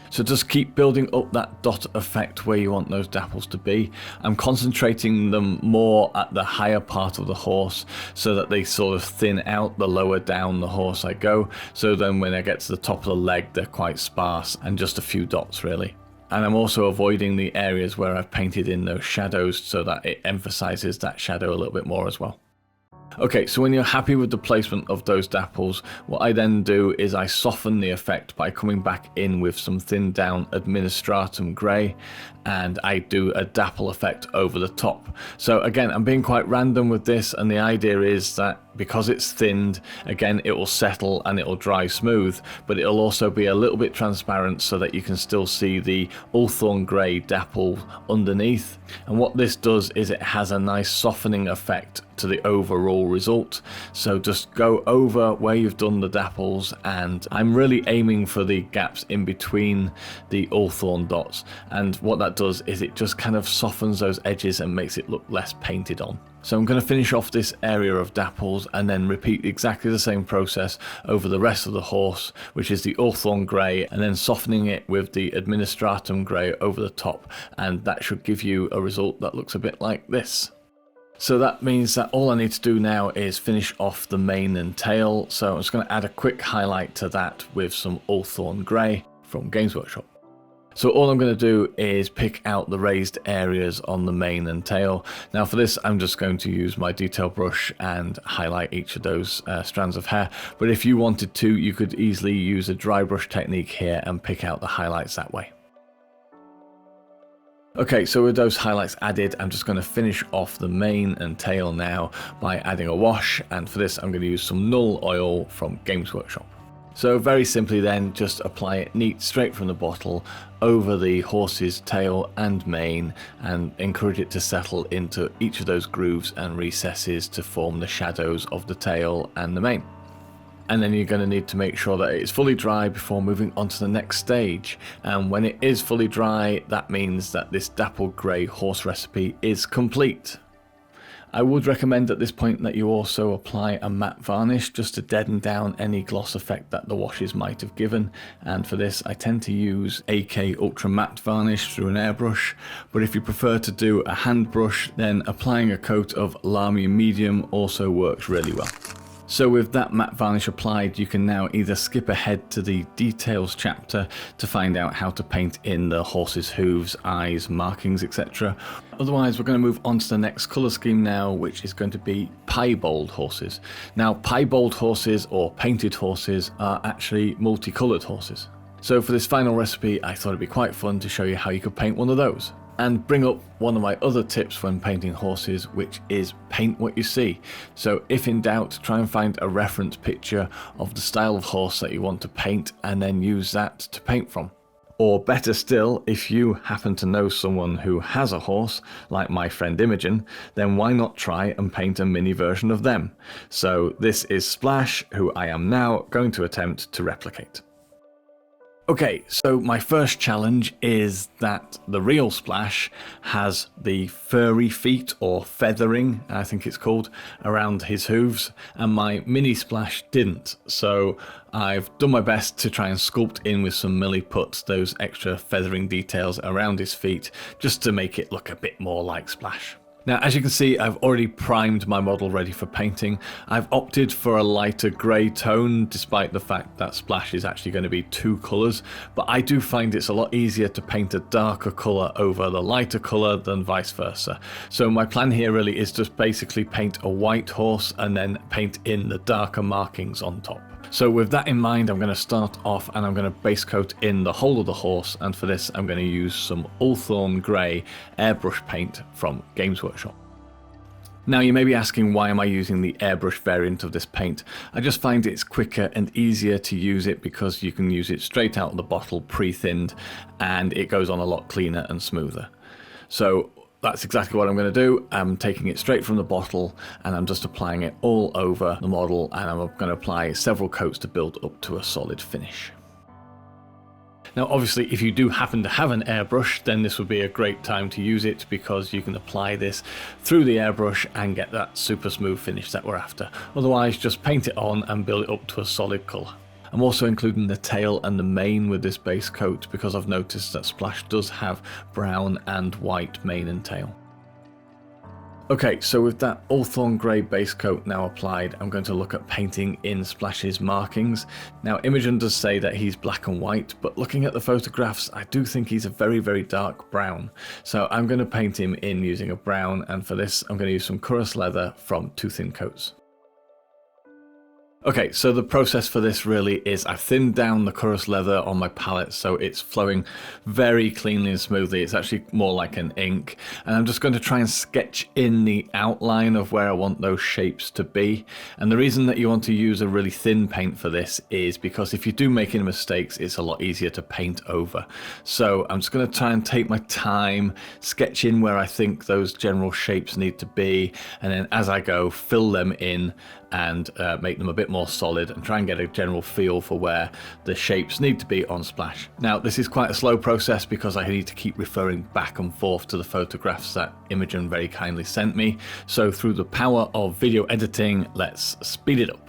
So just keep building up that dot effect where you want those dapples to be. I'm concentrating them more at the higher part of the horse so that they sort of thin out the lower down the horse I go. So then when I get to the top of the leg, they're quite sparse and just a few dots really. And I'm also avoiding the areas where I've painted in those shadows so that it emphasizes that shadow a little bit more as well. Okay, so when you're happy with the placement of those dapples, what I then do is I soften the effect by coming back in with some thinned down Administratum Grey, and I do a dapple effect over the top. So again, I'm being quite random with this, and the idea is that because it's thinned, again it will settle and it will dry smooth, but it'll also be a little bit transparent so that you can still see the Ulthorn Grey dapple underneath. And what this does is it has a nice softening effect to the overall result. So just go over where you've done the dapples, and I'm really aiming for the gaps in between the Ulthorn dots, and what that does is it just kind of softens those edges and makes it look less painted on. So I'm going to finish off this area of Dapples and then repeat exactly the same process over the rest of the horse, which is the Ulthorn Grey, and then softening it with the Administratum Grey over the top, and that should give you a result that looks a bit like this. So that means that all I need to do now is finish off the mane and tail, so I'm just going to add a quick highlight to that with some Ulthorn Grey from Games Workshop. So all I'm going to do is pick out the raised areas on the mane and tail. Now for this I'm just going to use my detail brush and highlight each of those strands of hair, but if you wanted to, you could easily use a dry brush technique here and pick out the highlights that way. Okay, so with those highlights added, I'm just going to finish off the mane and tail now by adding a wash, and for this I'm going to use some Null Oil from Games Workshop. So very simply then, just apply it neat straight from the bottle over the horse's tail and mane, and encourage it to settle into each of those grooves and recesses to form the shadows of the tail and the mane. And then you're going to need to make sure that it's fully dry before moving on to the next stage. And when it is fully dry, that means that this Dapple Grey horse recipe is complete. I would recommend at this point that you also apply a matte varnish just to deaden down any gloss effect that the washes might have given, and for this I tend to use AK Ultra Matte Varnish through an airbrush, but if you prefer to do a hand brush, then applying a coat of Lamy Medium also works really well. So with that matte varnish applied, you can now either skip ahead to the details chapter to find out how to paint in the horse's hooves, eyes, markings, etc. Otherwise, we're going to move on to the next colour scheme now, which is going to be Piebald horses. Now, Piebald horses, or painted horses, are actually multicoloured horses. So for this final recipe, I thought it'd be quite fun to show you how you could paint one of those. And bring up one of my other tips when painting horses, which is paint what you see. So if in doubt, try and find a reference picture of the style of horse that you want to paint and then use that to paint from. Or better still, if you happen to know someone who has a horse, like my friend Imogen, then why not try and paint a mini version of them? So this is Splash, who I am now going to attempt to replicate. Okay, so my first challenge is that the real Splash has the furry feet, or feathering, I think it's called, around his hooves, and my mini Splash didn't. So I've done my best to try and sculpt in with some milliput those extra feathering details around his feet, just to make it look a bit more like Splash. Now, as you can see, I've already primed my model ready for painting. I've opted for a lighter grey tone, despite the fact that Splash is actually going to be two colours, but I do find it's a lot easier to paint a darker colour over the lighter colour than vice versa. So my plan here really is just basically paint a white horse and then paint in the darker markings on top. So with that in mind, I'm going to start off and I'm going to base coat in the whole of the horse, and for this I'm going to use some Ulthorn Grey airbrush paint from Games Workshop. Now you may be asking, why am I using the airbrush variant of this paint? I just find it's quicker and easier to use it because you can use it straight out of the bottle pre-thinned, and it goes on a lot cleaner and smoother. So that's exactly what I'm going to do. I'm taking it straight from the bottle and I'm just applying it all over the model, and I'm going to apply several coats to build up to a solid finish. Now obviously if you do happen to have an airbrush, then this would be a great time to use it, because you can apply this through the airbrush and get that super smooth finish that we're after. Otherwise just paint it on and build it up to a solid colour. I'm also including the tail and the mane with this base coat because I've noticed that Splash does have brown and white mane and tail. Okay, so with that Ulthorn Grey base coat now applied, I'm going to look at painting in Splash's markings. Now Imogen does say that he's black and white, but looking at the photographs I do think he's a very, very dark brown. So I'm going to paint him in using a brown, and for this I'm going to use some Curus leather from Two Thin Coats. Okay, so the process for this really is I've thinned down the Curus leather on my palette so it's flowing very cleanly and smoothly. It's actually more like an ink, and I'm just going to try and sketch in the outline of where I want those shapes to be. And the reason that you want to use a really thin paint for this is because if you do make any mistakes, it's a lot easier to paint over. So I'm just going to try and take my time, sketch in where I think those general shapes need to be, and then as I go fill them in and make them a bit more solid and try and get a general feel for where the shapes need to be on splash. Now this is quite a slow process because I need to keep referring back and forth to the photographs that Imogen very kindly sent me, so through the power of video editing, let's speed it up.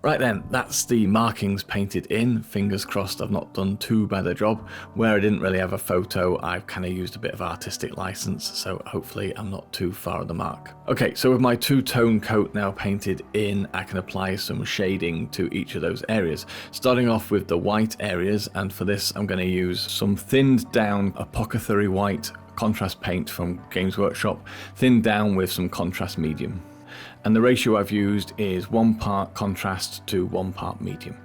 Right then, that's the markings painted in. Fingers crossed I've not done too bad a job. Where I didn't really have a photo, I've kind of used a bit of artistic license, so hopefully I'm not too far on the mark. Okay, so with my two-tone coat now painted in, I can apply some shading to each of those areas. Starting off with the white areas, and for this I'm going to use some thinned down Apothecary white contrast paint from Games Workshop, thinned down with some contrast medium. And the ratio I've used is 1 part contrast to 1 part medium.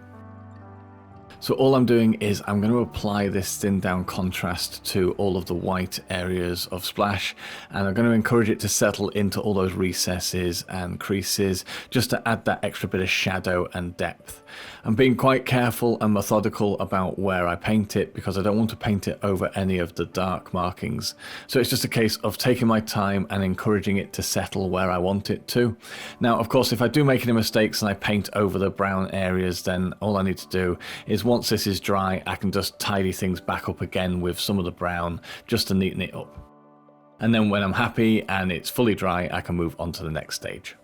So all I'm doing is I'm going to apply this thinned down contrast to all of the white areas of splash, and I'm going to encourage it to settle into all those recesses and creases just to add that extra bit of shadow and depth. I'm being quite careful and methodical about where I paint it because I don't want to paint it over any of the dark markings. So it's just a case of taking my time and encouraging it to settle where I want it to. Now, of course, if I do make any mistakes and I paint over the brown areas, then all I need to do is once this is dry, I can just tidy things back up again with some of the brown just to neaten it up. And then when I'm happy and it's fully dry, I can move on to the next stage,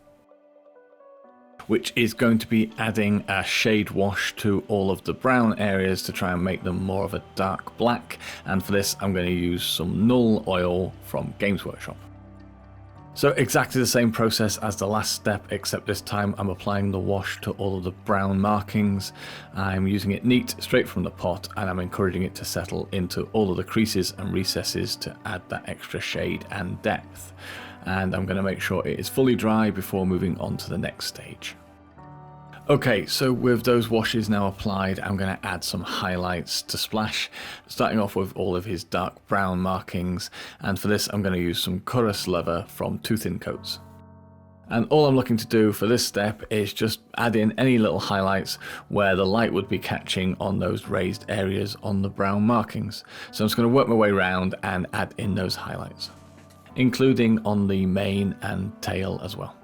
which is going to be adding a shade wash to all of the brown areas to try and make them more of a dark black. And for this, I'm going to use some Null oil from Games Workshop. So exactly the same process as the last step, except this time I'm applying the wash to all of the brown markings. I'm using it neat, straight from the pot, and I'm encouraging it to settle into all of the creases and recesses to add that extra shade and depth. And I'm going to make sure it is fully dry before moving on to the next stage. Okay, so with those washes now applied, I'm going to add some highlights to splash, starting off with all of his dark brown markings, and for this I'm going to use some Chorus leather from Two Thin Coats. And all I'm looking to do for this step is just add in any little highlights where the light would be catching on those raised areas on the brown markings. So I'm just going to work my way around and add in those highlights, including on the mane and tail as well.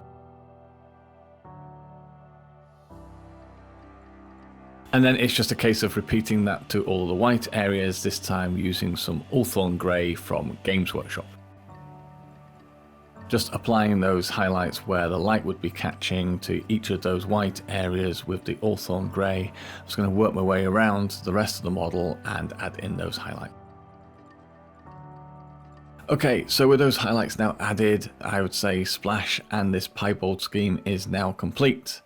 And then it's just a case of repeating that to all of the white areas, this time using some Ulthorn Grey from Games Workshop. Just applying those highlights where the light would be catching to each of those white areas with the Ulthorn Grey. I'm just going to work my way around the rest of the model and add in those highlights. Okay, so with those highlights now added, I would say splash and this piebald scheme is now complete.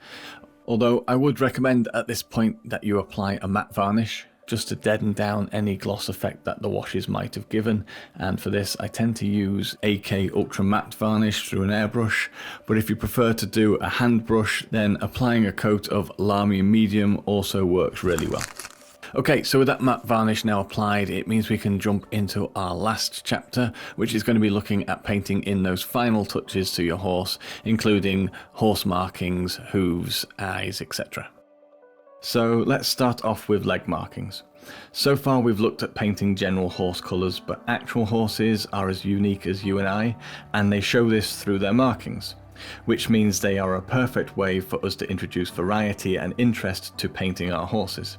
Although I would recommend at this point that you apply a matte varnish just to deaden down any gloss effect that the washes might have given, and for this I tend to use AK Ultra Matte Varnish through an airbrush, but if you prefer to do a hand brush, then applying a coat of Lamy Medium also works really well. Okay, so with that matte varnish now applied, it means we can jump into our last chapter, which is going to be looking at painting in those final touches to your horse, including horse markings, hooves, eyes, etc. So let's start off with leg markings. So far we've looked at painting general horse colours, but actual horses are as unique as you and I, and they show this through their markings, which means they are a perfect way for us to introduce variety and interest to painting our horses.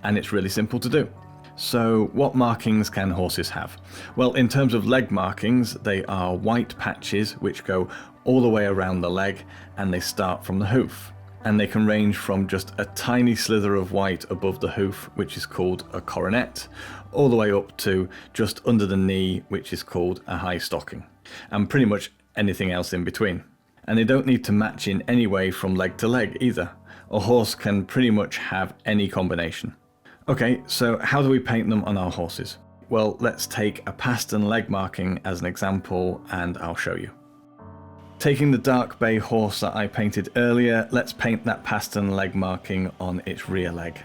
And it's really simple to do. So what markings can horses have? Well, in terms of leg markings, they are white patches which go all the way around the leg, and they start from the hoof. And they can range from just a tiny slither of white above the hoof, which is called a coronet, all the way up to just under the knee, which is called a high stocking, and pretty much anything else in between. And they don't need to match in any way from leg to leg either. A horse can pretty much have any combination. Okay, so how do we paint them on our horses? Well, let's take a pastern leg marking as an example and I'll show you. Taking the dark bay horse that I painted earlier, let's paint that pastern leg marking on its rear leg.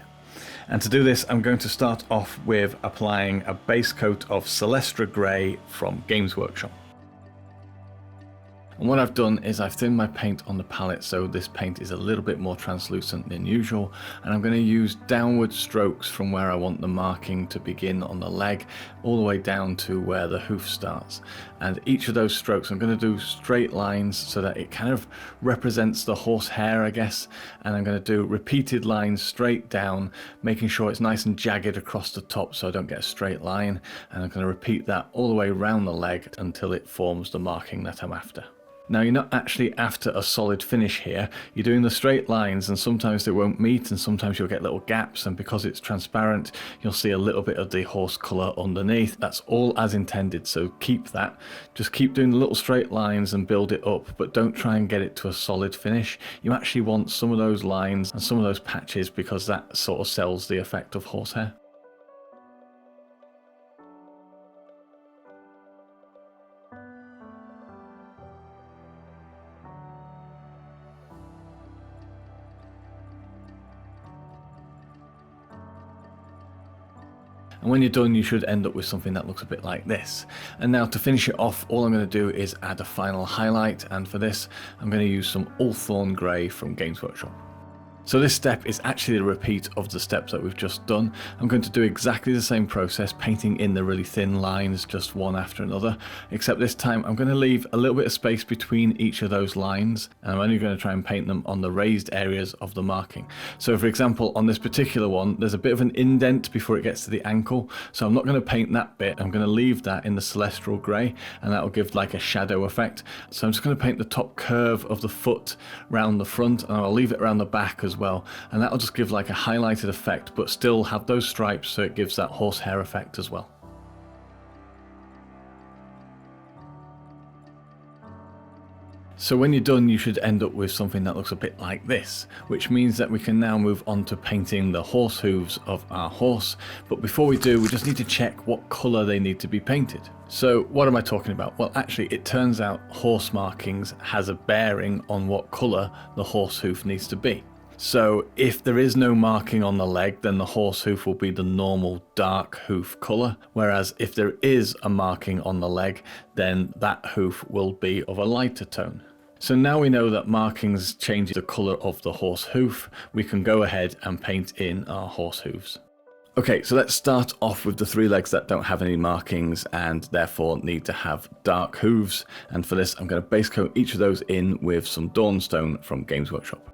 And to do this, I'm going to start off with applying a base coat of Celestra Grey from Games Workshop. And what I've done is I've thinned my paint on the palette so this paint is a little bit more translucent than usual, and I'm going to use downward strokes from where I want the marking to begin on the leg all the way down to where the hoof starts. And each of those strokes I'm going to do straight lines so that it kind of represents the horse hair, I guess, and I'm going to do repeated lines straight down, making sure it's nice and jagged across the top so I don't get a straight line, and I'm going to repeat that all the way around the leg until it forms the marking that I'm after. Now, you're not actually after a solid finish here, you're doing the straight lines, and sometimes they won't meet and sometimes you'll get little gaps, and because it's transparent you'll see a little bit of the horse colour underneath. That's all as intended, so keep that. Just keep doing the little straight lines and build it up, but don't try and get it to a solid finish. You actually want some of those lines and some of those patches because that sort of sells the effect of horsehair. And when you're done, you should end up with something that looks a bit like this. And now to finish it off, all I'm going to do is add a final highlight, and for this I'm going to use some Ulthorn Grey from Games Workshop. So this step is actually a repeat of the steps that we've just done. I'm going to do exactly the same process, painting in the really thin lines just one after another, except this time I'm going to leave a little bit of space between each of those lines, and I'm only going to try and paint them on the raised areas of the marking. So for example, on this particular one there's a bit of an indent before it gets to the ankle, so I'm not going to paint that bit. I'm going to leave that in the Celestial Grey, and that will give like a shadow effect. So I'm just going to paint the top curve of the foot round the front, and I'll leave it around the back as well, and that'll just give like a highlighted effect but still have those stripes, so it gives that horsehair effect as well. So when you're done, you should end up with something that looks a bit like this, which means that we can now move on to painting the horse hooves of our horse. But before we do, we just need to check what colour they need to be painted. So what am I talking about? Well, actually it turns out horse markings has a bearing on what colour the horse hoof needs to be. So if there is no marking on the leg, then the horse hoof will be the normal dark hoof colour, whereas if there is a marking on the leg, then that hoof will be of a lighter tone. So now we know that markings change the colour of the horse hoof, we can go ahead and paint in our horse hooves. Okay, so let's start off with the three legs that don't have any markings and therefore need to have dark hooves, and for this I'm going to base coat each of those in with some Dawnstone from Games Workshop.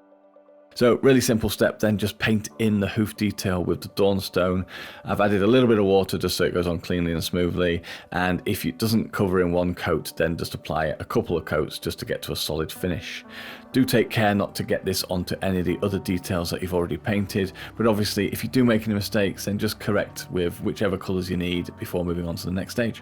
So really simple step then, just paint in the hoof detail with the Dawnstone. I've added a little bit of water just so it goes on cleanly and smoothly, and if it doesn't cover in one coat then just apply a couple of coats just to get to a solid finish. Do take care not to get this onto any of the other details that you've already painted, but obviously if you do make any mistakes then just correct with whichever colours you need before moving on to the next stage.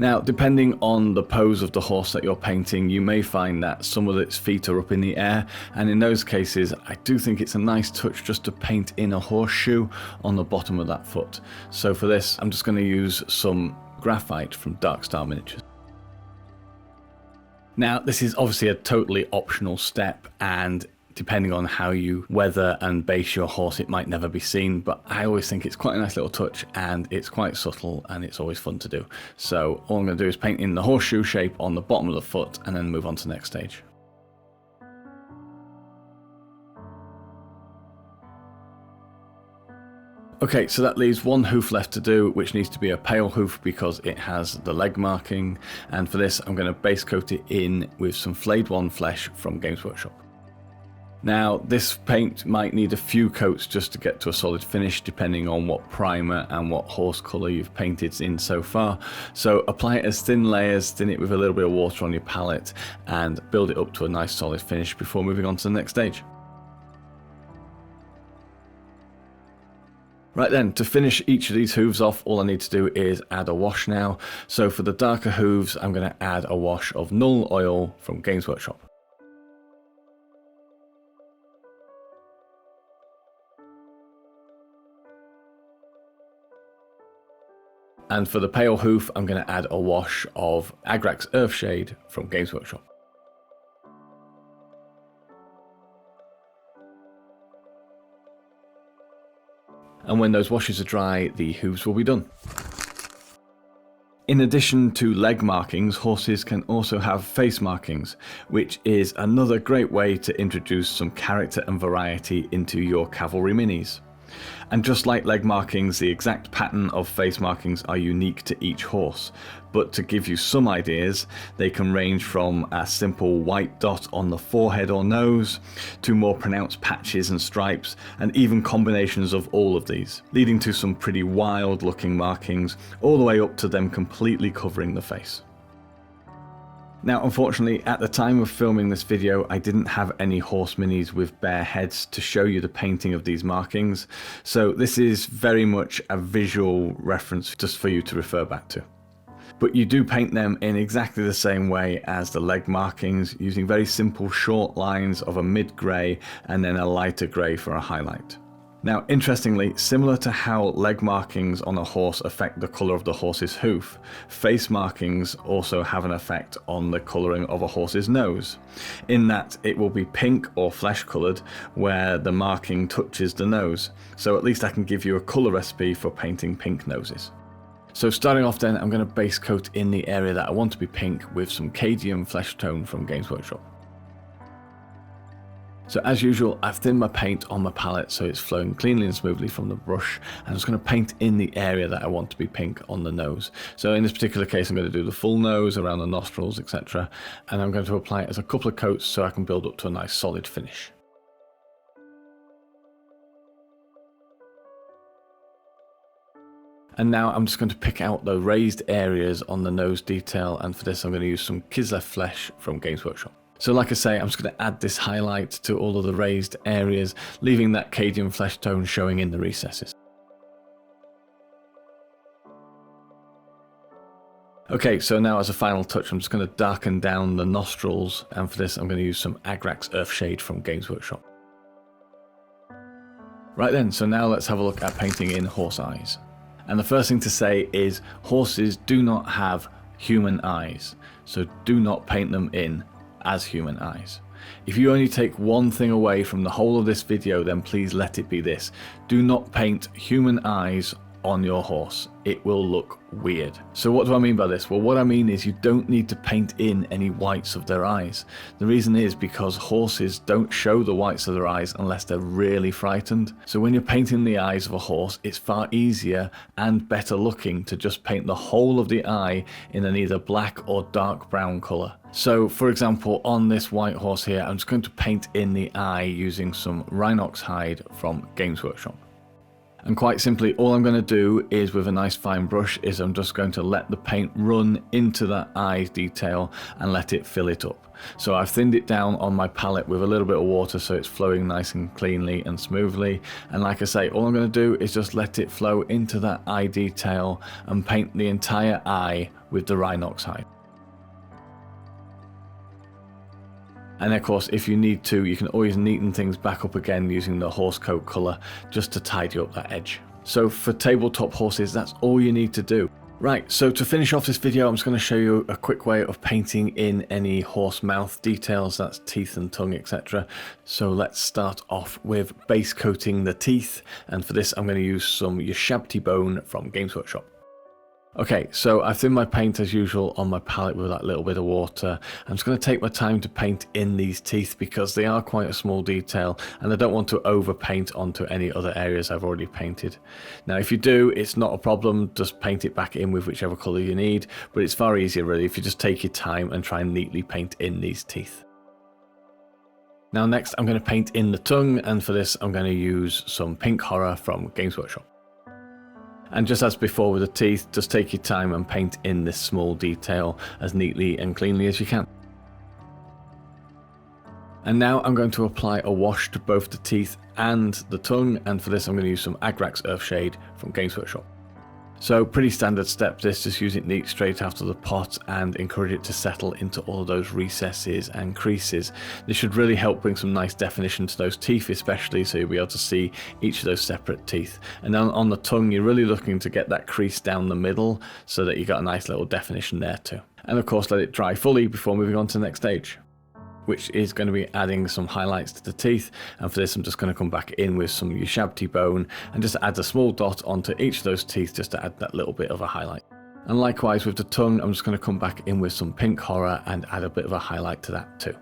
Now, depending on the pose of the horse that you're painting, you may find that some of its feet are up in the air, and in those cases I do think it's a nice touch just to paint in a horseshoe on the bottom of that foot. So for this I'm just going to use some graphite from Darkstar Miniatures. Now this is obviously a totally optional step, and depending on how you weather and base your horse it might never be seen, but I always think it's quite a nice little touch and it's quite subtle and it's always fun to do. So all I'm going to do is paint in the horseshoe shape on the bottom of the foot and then move on to the next stage. Okay, so that leaves one hoof left to do, which needs to be a pale hoof because it has the leg marking, and for this I'm going to base coat it in with some Flayed One Flesh from Games Workshop. Now this paint might need a few coats just to get to a solid finish depending on what primer and what horse colour you've painted in so far, so apply it as thin layers, thin it with a little bit of water on your palette and build it up to a nice solid finish before moving on to the next stage. Right then, to finish each of these hooves off, all I need to do is add a wash now. So for the darker hooves, I'm going to add a wash of Null Oil from Games Workshop. And for the pale hoof, I'm going to add a wash of Agrax Earthshade from Games Workshop. And when those washes are dry, the hooves will be done. In addition to leg markings, horses can also have face markings, which is another great way to introduce some character and variety into your cavalry minis. And just like leg markings, the exact pattern of face markings are unique to each horse, but to give you some ideas, they can range from a simple white dot on the forehead or nose, to more pronounced patches and stripes, and even combinations of all of these, leading to some pretty wild looking markings, all the way up to them completely covering the face. Now, unfortunately, at the time of filming this video, I didn't have any horse minis with bare heads to show you the painting of these markings, so this is very much a visual reference just for you to refer back to. But you do paint them in exactly the same way as the leg markings, using very simple short lines of a mid-grey and then a lighter grey for a highlight. Now, interestingly, similar to how leg markings on a horse affect the colour of the horse's hoof, face markings also have an effect on the colouring of a horse's nose, in that it will be pink or flesh coloured where the marking touches the nose, so at least I can give you a colour recipe for painting pink noses. So starting off then, I'm going to base coat in the area that I want to be pink with some Cadium Flesh Tone from Games Workshop. So as usual, I've thinned my paint on my palette so it's flowing cleanly and smoothly from the brush. I'm just going to paint in the area that I want to be pink on the nose. So in this particular case, I'm going to do the full nose, around the nostrils, etc. And I'm going to apply it as a couple of coats so I can build up to a nice solid finish. And now I'm just going to pick out the raised areas on the nose detail, and for this I'm going to use some Kislev Flesh from Games Workshop. So like I say, I'm just going to add this highlight to all of the raised areas, leaving that Cadium Flesh Tone showing in the recesses. Okay, so now as a final touch, I'm just going to darken down the nostrils, and for this I'm going to use some Agrax Earthshade from Games Workshop. Right then, so now let's have a look at painting in horse eyes. And the first thing to say is horses do not have human eyes, so do not paint them in as human eyes. If you only take one thing away from the whole of this video, then please let it be this: do not paint human eyes on your horse. It will look weird. So what do I mean by this? Well, what I mean is you don't need to paint in any whites of their eyes. The reason is because horses don't show the whites of their eyes unless they're really frightened. So when you're painting the eyes of a horse, it's far easier and better looking to just paint the whole of the eye in an either black or dark brown color. So for example, on this white horse here, I'm just going to paint in the eye using some Rhinox hide from Games Workshop. And quite simply, all I'm going to do is, with a nice fine brush, is I'm just going to let the paint run into that eye detail and let it fill it up. So I've thinned it down on my palette with a little bit of water so it's flowing nice and cleanly and smoothly. And like I say, all I'm going to do is just let it flow into that eye detail and paint the entire eye with the Rhinox hide. And of course, if you need to, you can always neaten things back up again using the horse coat colour just to tidy up that edge. So for tabletop horses, that's all you need to do. Right, so to finish off this video, I'm just going to show you a quick way of painting in any horse mouth details, that's teeth and tongue, etc. So let's start off with base coating the teeth, and for this I'm going to use some Yashabti bone from Games Workshop. Okay, so I've thinned my paint as usual on my palette with that little bit of water. I'm just going to take my time to paint in these teeth because they are quite a small detail and I don't want to overpaint onto any other areas I've already painted. Now if you do, it's not a problem, just paint it back in with whichever colour you need, but it's far easier really if you just take your time and try and neatly paint in these teeth. Now next I'm going to paint in the tongue, and for this I'm going to use some Pink Horror from Games Workshop. And just as before with the teeth, just take your time and paint in this small detail as neatly and cleanly as you can. And now I'm going to apply a wash to both the teeth and the tongue, and for this I'm going to use some Agrax Earthshade from Games Workshop. So pretty standard step this, just use it neat straight out of the pot and encourage it to settle into all of those recesses and creases. This should really help bring some nice definition to those teeth especially, so you'll be able to see each of those separate teeth. And then on the tongue you're really looking to get that crease down the middle so that you got a nice little definition there too. And of course let it dry fully before moving on to the next stage, which is going to be adding some highlights to the teeth. And for this I'm just going to come back in with some Ushabti bone and just add a small dot onto each of those teeth just to add that little bit of a highlight. And likewise with the tongue, I'm just going to come back in with some pink horror and add a bit of a highlight to that too.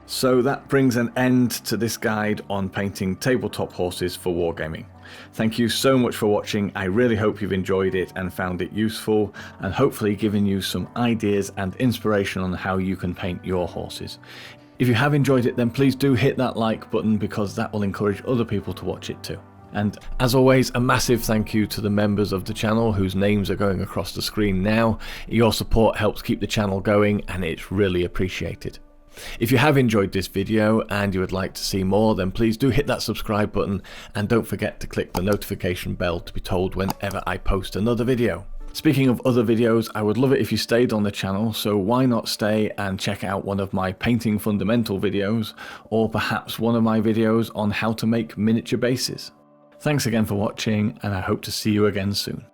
So that brings an end to this guide on painting tabletop horses for wargaming. Thank you so much for watching. I really hope you've enjoyed it and found it useful, and hopefully given you some ideas and inspiration on how you can paint your horses. If you have enjoyed it, then please do hit that like button, because that will encourage other people to watch it too. And as always, a massive thank you to the members of the channel whose names are going across the screen now. Your support helps keep the channel going and it's really appreciated. If you have enjoyed this video and you would like to see more, then please do hit that subscribe button and don't forget to click the notification bell to be told whenever I post another video. Speaking of other videos, I would love it if you stayed on the channel, so why not stay and check out one of my painting fundamental videos, or perhaps one of my videos on how to make miniature bases. Thanks again for watching, and I hope to see you again soon.